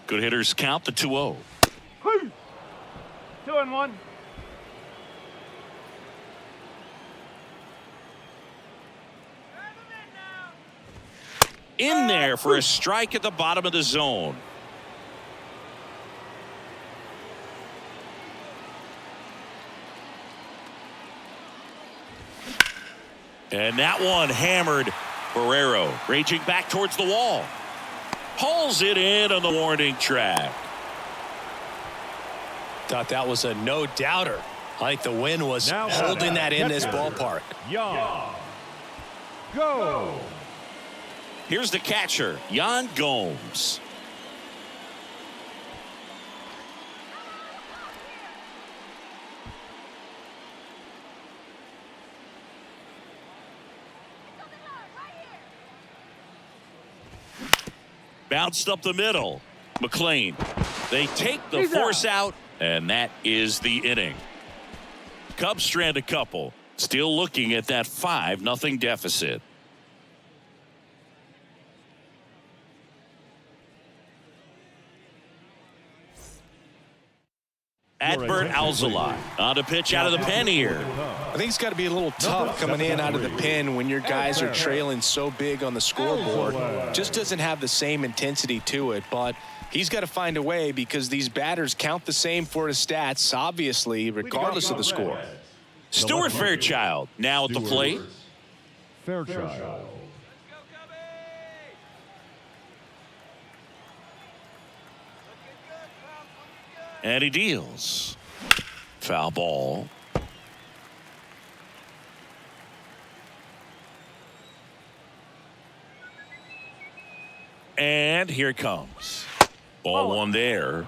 Good hitters count the 2-0. 2-1. In there for a strike at the bottom of the zone. And that one hammered. Barrero raging back towards the wall. Hauls it in on the warning track. Thought that was a no-doubter. I think the wind was holding that in this ballpark. Go. Here's the catcher, Yan Gomes. Bounced up the middle. McLean. They take the force out, and that is the inning. Cubs strand a couple. Still looking at that 5-0 deficit. Adbert Alzolay on a pitch out of the pen here. I think it's got to be a little tough coming in out of the pen when your guys are trailing so big on the scoreboard. Just doesn't have the same intensity to it, but he's got to find a way because these batters count the same for his stats, obviously, regardless of the score. Stuart Fairchild now at the plate. Fairchild. And he deals. Foul ball. And here it comes. Ball one there.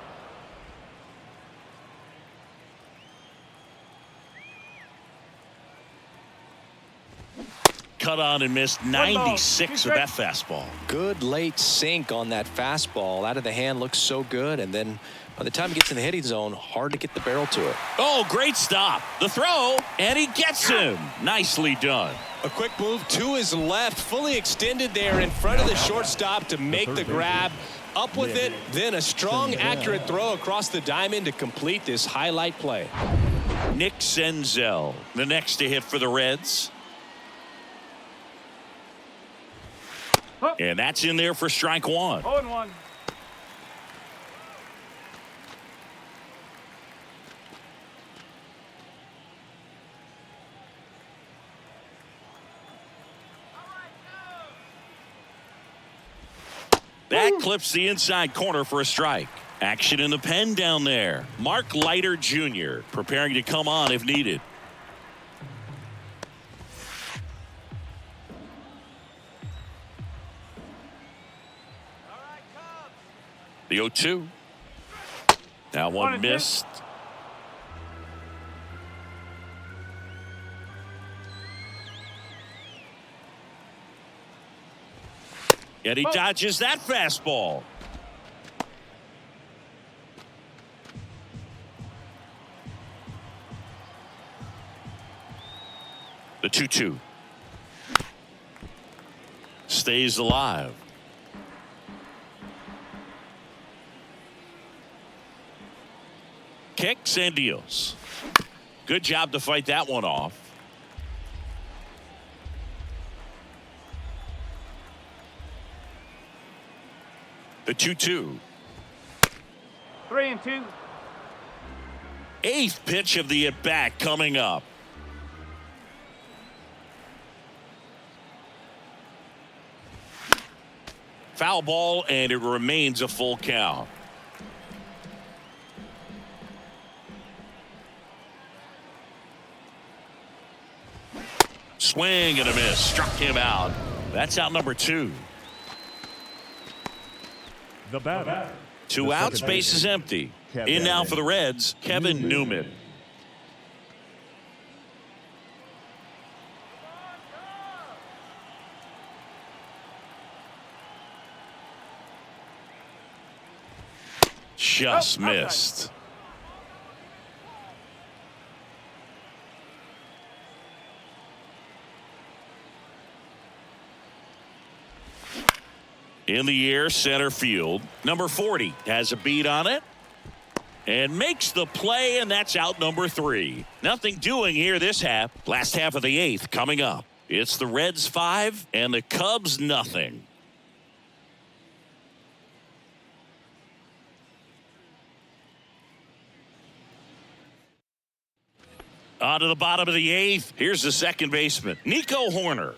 Cut on and missed 96 with that fastball. Good late sink on that fastball. Out of the hand, looks so good, and then by the time he gets in the hitting zone, hard to get the barrel to it. Oh, great stop. The throw, and he gets him. Nicely done. A quick move to his left, fully extended there in front of the shortstop to make the grab. Up with it, then a strong, accurate throw across the diamond to complete this highlight play. Nick Senzel, the next to hit for the Reds. And that's in there for strike one. 0-1. That clips the inside corner for a strike. Action in the pen down there. Mark Leiter Jr. preparing to come on if needed. The 0-2. Now one missed. And he dodges that fastball. The 2-2. Stays alive. Kicks and deals. Good job to fight that one off. The 2-2. 3-2. Eighth pitch of the at-bat coming up. Foul ball, and it remains a full count. Swing and a miss. Struck him out. That's out number 2. The batter. 2 outs, base is empty. In now for the Reds, Kevin Newman. Just missed. In the air, center field. Number 40 has a beat on it and makes the play, and that's out number 3. Nothing doing here this half. Last half of the 8th coming up. It's the Reds 5 and the Cubs nothing. On to the bottom of the 8th. Here's the second baseman, Nico Horner.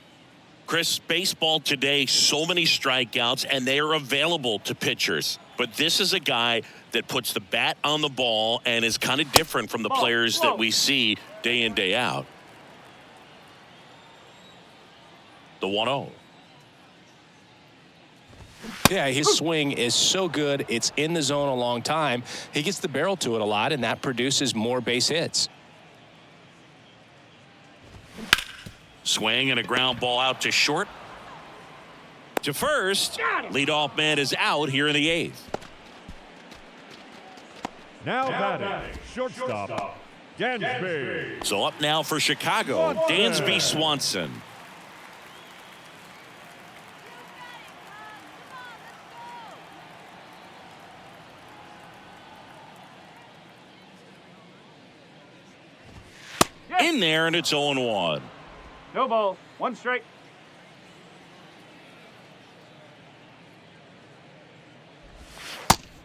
Chris, baseball today, so many strikeouts, and they are available to pitchers. But this is a guy that puts the bat on the ball and is kind of different from the players that we see day in, day out. The 1-0. Yeah, his swing is so good. It's in the zone a long time. He gets the barrel to it a lot, and that produces more base hits. Swing and a ground ball out to short. To first, leadoff man is out here in the 8th. Now batting, shortstop, Dansby. So up now for Chicago, Dansby Swanson. In there, and it's 0-1. No ball. 1 strike.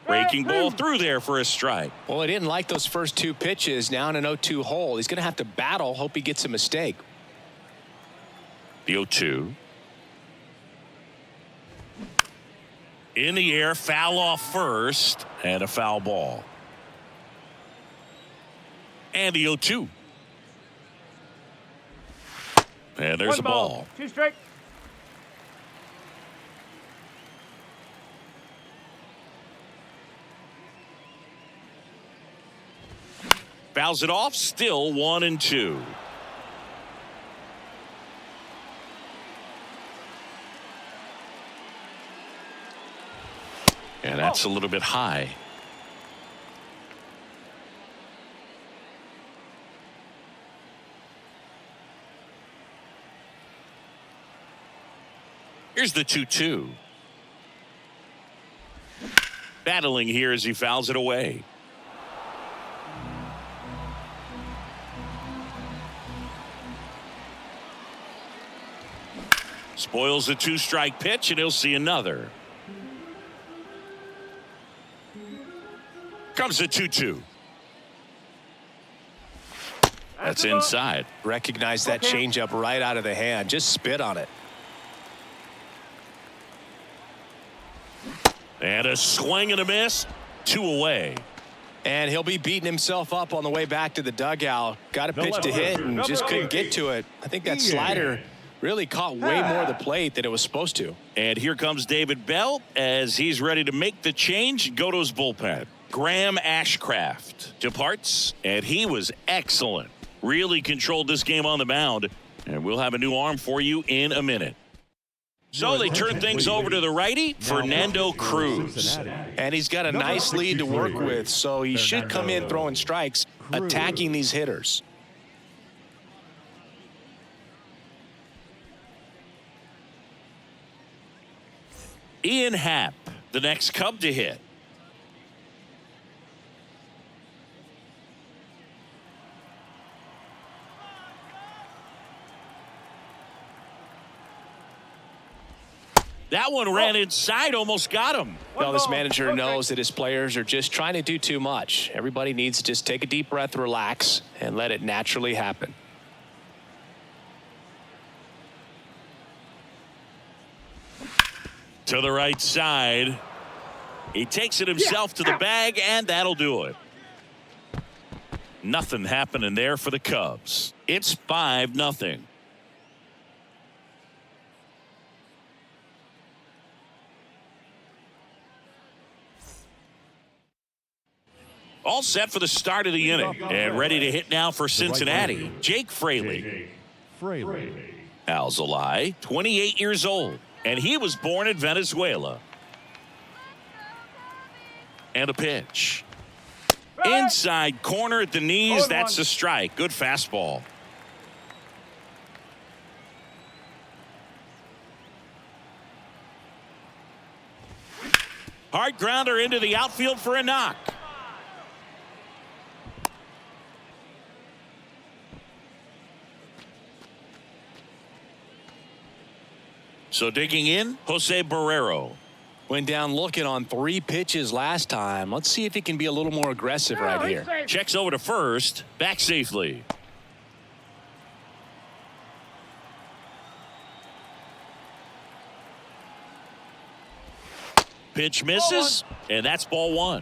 Breaking ball through there for a strike. Well, he didn't like those first 2 pitches. Now in an 0-2 hole. He's going to have to battle. Hope he gets a mistake. The 0-2. In the air, foul off first, and a foul ball. And the 0-2. And there's 1 a ball. 2 strike. Fouls it off, still 1-2. And that's a little bit high. Here's the 2-2. Battling here as he fouls it away. Spoils the 2-strike pitch, and he'll see another. Comes the 2-2. That's inside. Recognize that changeup right out of the hand. Just spit on it. And a swing and a miss. 2 away. And he'll be beating himself up on the way back to the dugout. Got a pitch to hit and just couldn't get to it. I think that slider really caught way more of the plate than it was supposed to. And here comes David Bell as he's ready to make the change and go to his bullpen. Graham Ashcraft departs, and he was excellent. Really controlled this game on the mound, and we'll have a new arm for you in a minute. So they turn things over to the righty, Fernando Cruz. And he's got a nice lead to work with, so he should come in throwing strikes, attacking these hitters. Ian Happ, the next Cub to hit. That one ran inside, almost got him. Well, this manager knows that his players are just trying to do too much. Everybody needs to just take a deep breath, relax, and let it naturally happen. To the right side. He takes it himself to the bag, and that'll do it. Nothing happening there for the Cubs. It's 5-0. All set for the start of the inning and ready to hit now for Cincinnati. Jake Fraley. Alzolay, 28 years old, and he was born in Venezuela. And a pitch. Inside corner at the knees. That's a strike. Good fastball. Hard grounder into the outfield for a knock. So digging in, Jose Barrero. Went down looking on 3 pitches last time. Let's see if he can be a little more aggressive right here. Checks over to first, back safely. Pitch misses, and that's ball 1.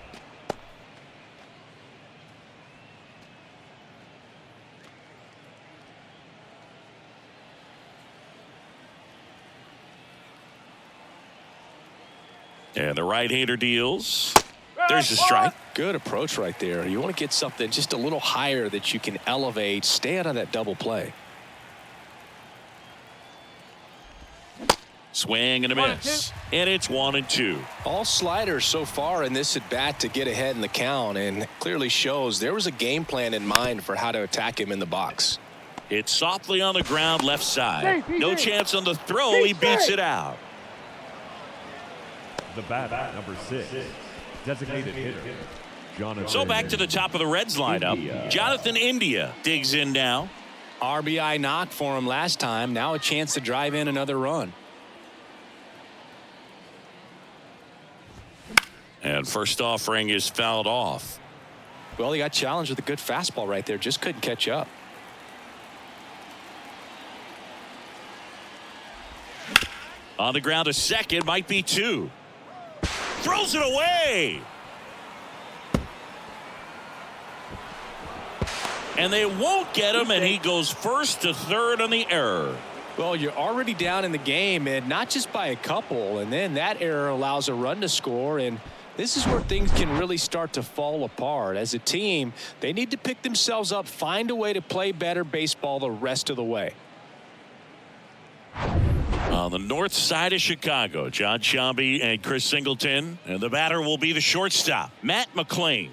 And the right-hander deals. There's a strike. Good approach right there. You want to get something just a little higher that you can elevate. Stay out of that double play. Swing and a miss. And it's 1-2. All sliders so far in this at bat to get ahead in the count, and clearly shows there was a game plan in mind for how to attack him in the box. It's softly on the ground left side. No chance on the throw. He beats it out. The batter, number 6, designated hitter, Jonathan. So back to the top of the Reds lineup. India. Jonathan India digs in now. RBI knock for him last time. Now a chance to drive in another run. And first offering is fouled off. Well, he got challenged with a good fastball right there. Just couldn't catch up. On the ground to second, might be 2. Throws it away. And they won't get him, and he goes first to third on the error. Well, you're already down in the game, and not just by a couple, and then that error allows a run to score, and this is where things can really start to fall apart. As a team, they need to pick themselves up, find a way to play better baseball the rest of the way. On the north side of Chicago, John Sciambi and Chris Singleton, and the batter will be the shortstop, Matt McClain.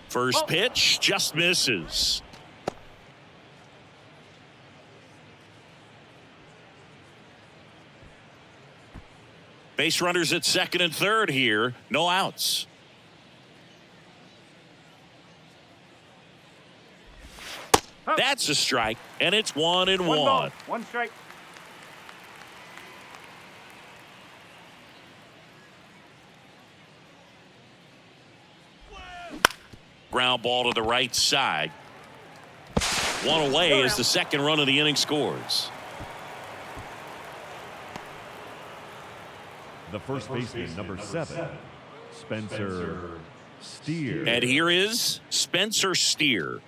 First pitch just misses. Base runners at second and third here. No outs. That's a strike, and it's 1-1. 1 ball, 1 strike. Ground ball to the right side. One away as the second run of the inning scores. The first baseman, number 7, Spencer Steer. And here is Spencer Steer.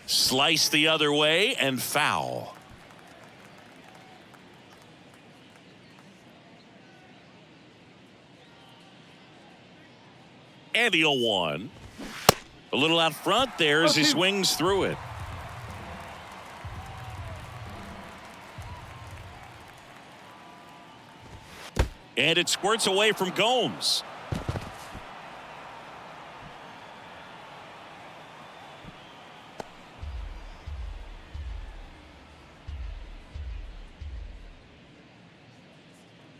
Slice the other way and foul. And the 0-1. A little out front there as he swings through it. And it squirts away from Gomes.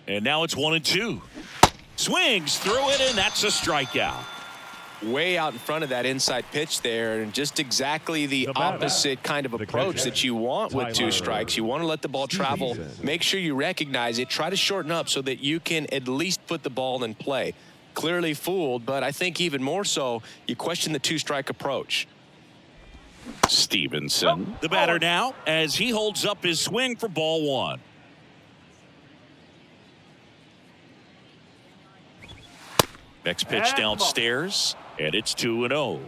And now it's 1-2. Swings through it, and that's a strikeout. Way out in front of that inside pitch there, and just exactly the opposite kind of approach that you want with 2 strikes. You want to let the ball travel. Make sure you recognize it. Try to shorten up so that you can at least put the ball in play. Clearly fooled, but I think even more so, you question the 2-strike approach. Stevenson, the batter now, as he holds up his swing for ball 1. Next pitch downstairs, and it's 2-0.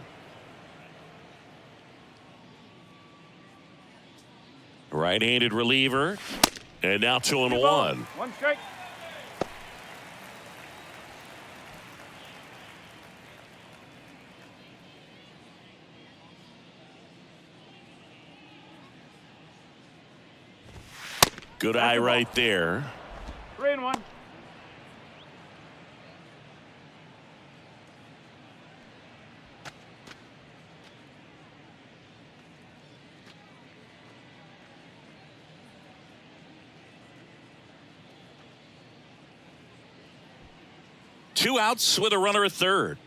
Right-handed reliever, and now 2-1. 1 strike. Good eye right there. 3-1. Two outs with a runner at third.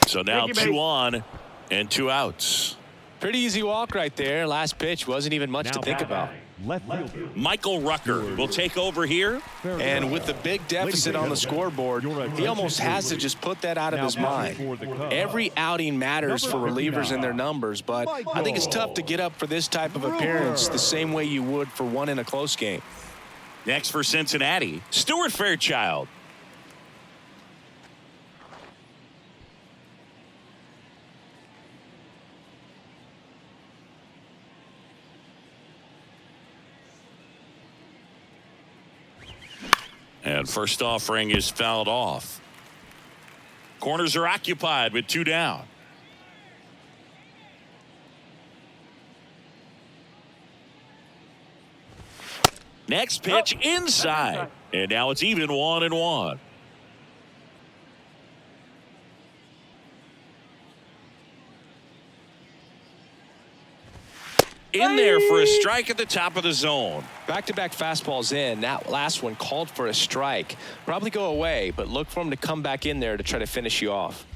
So now 2 on and 2 outs. Pretty easy walk right there. Last pitch wasn't even much to think about. Left fielder, Michael Rucker will take over here. And with the big deficit on the scoreboard, he almost has to just put that out of his mind. Every outing matters for relievers and their numbers, but I think it's tough to get up for this type of appearance the same way you would for one in a close game. Next for Cincinnati, Stuart Fairchild. And first offering is fouled off. Corners are occupied with 2 down. Next pitch inside. And now it's even 1-1. In there for a strike at the top of the zone. Back-to-back fastballs in. That last one called for a strike. Probably go away, but look for him to come back in there to try to finish you off.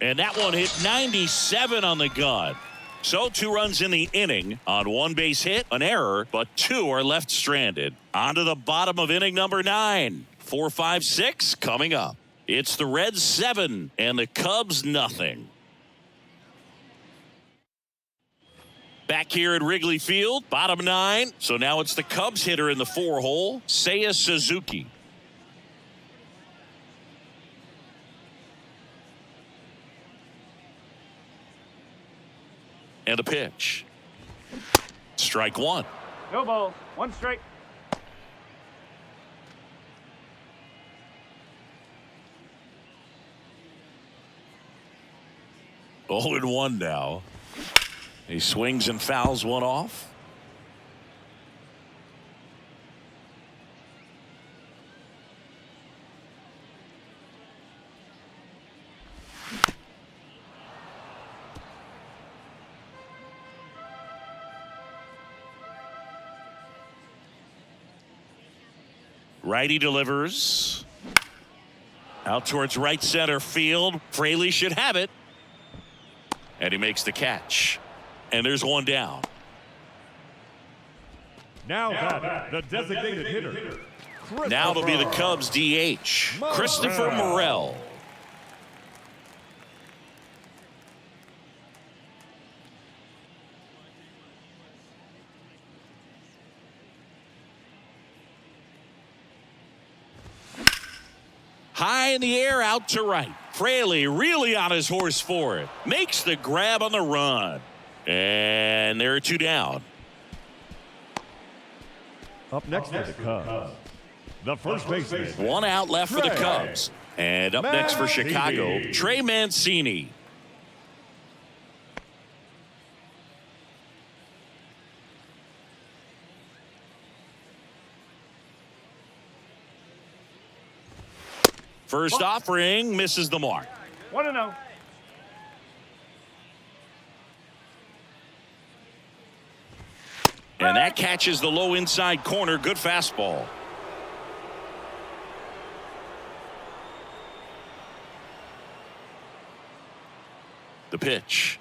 And that one hit 97 on the gun. So 2 runs in the inning on 1 base hit, an error, but 2 are left stranded. On to the bottom of inning number 9. 4, 5, 6 coming up. It's the Reds 7 and the Cubs nothing. Back here at Wrigley Field, bottom 9. So now it's the Cubs hitter in the 4 hole, Seiya Suzuki. And a pitch. Strike 1. No balls. 1 strike. Oh, and 1 now. He swings and fouls one off. Righty delivers. Out towards right center field. Fraley should have it. And he makes the catch. And there's 1 down. Now batting, the designated hitter. Now it'll be the Cubs DH, Christopher Morel. High in the air, out to right. Fraley really on his horse for it. Makes the grab on the run. And there are 2 down. Up next for the Cubs, the first baseman. 1 out left for the Cubs. And up next for Chicago, Trey Mancini. First offering misses the mark. 1-0. And that catches the low inside corner. Good fastball. The pitch.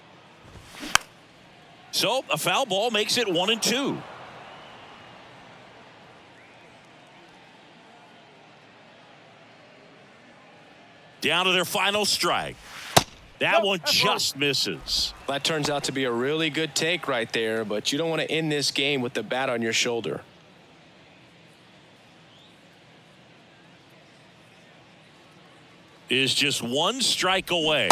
So a foul ball makes it 1-2. Down to their final strike. That one just misses. That turns out to be a really good take right there, but you don't want to end this game with the bat on your shoulder. Is just 1 strike away.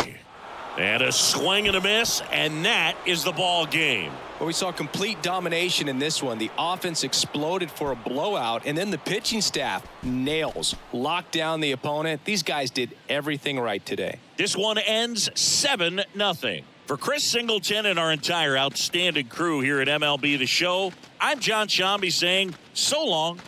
And a swing and a miss, and that is the ball game. Well, we saw complete domination in this one. The offense exploded for a blowout, and then the pitching staff nails, locked down the opponent. These guys did everything right today. This one ends 7-0. For Chris Singleton and our entire outstanding crew here at MLB The Show, I'm John Shambi saying so long.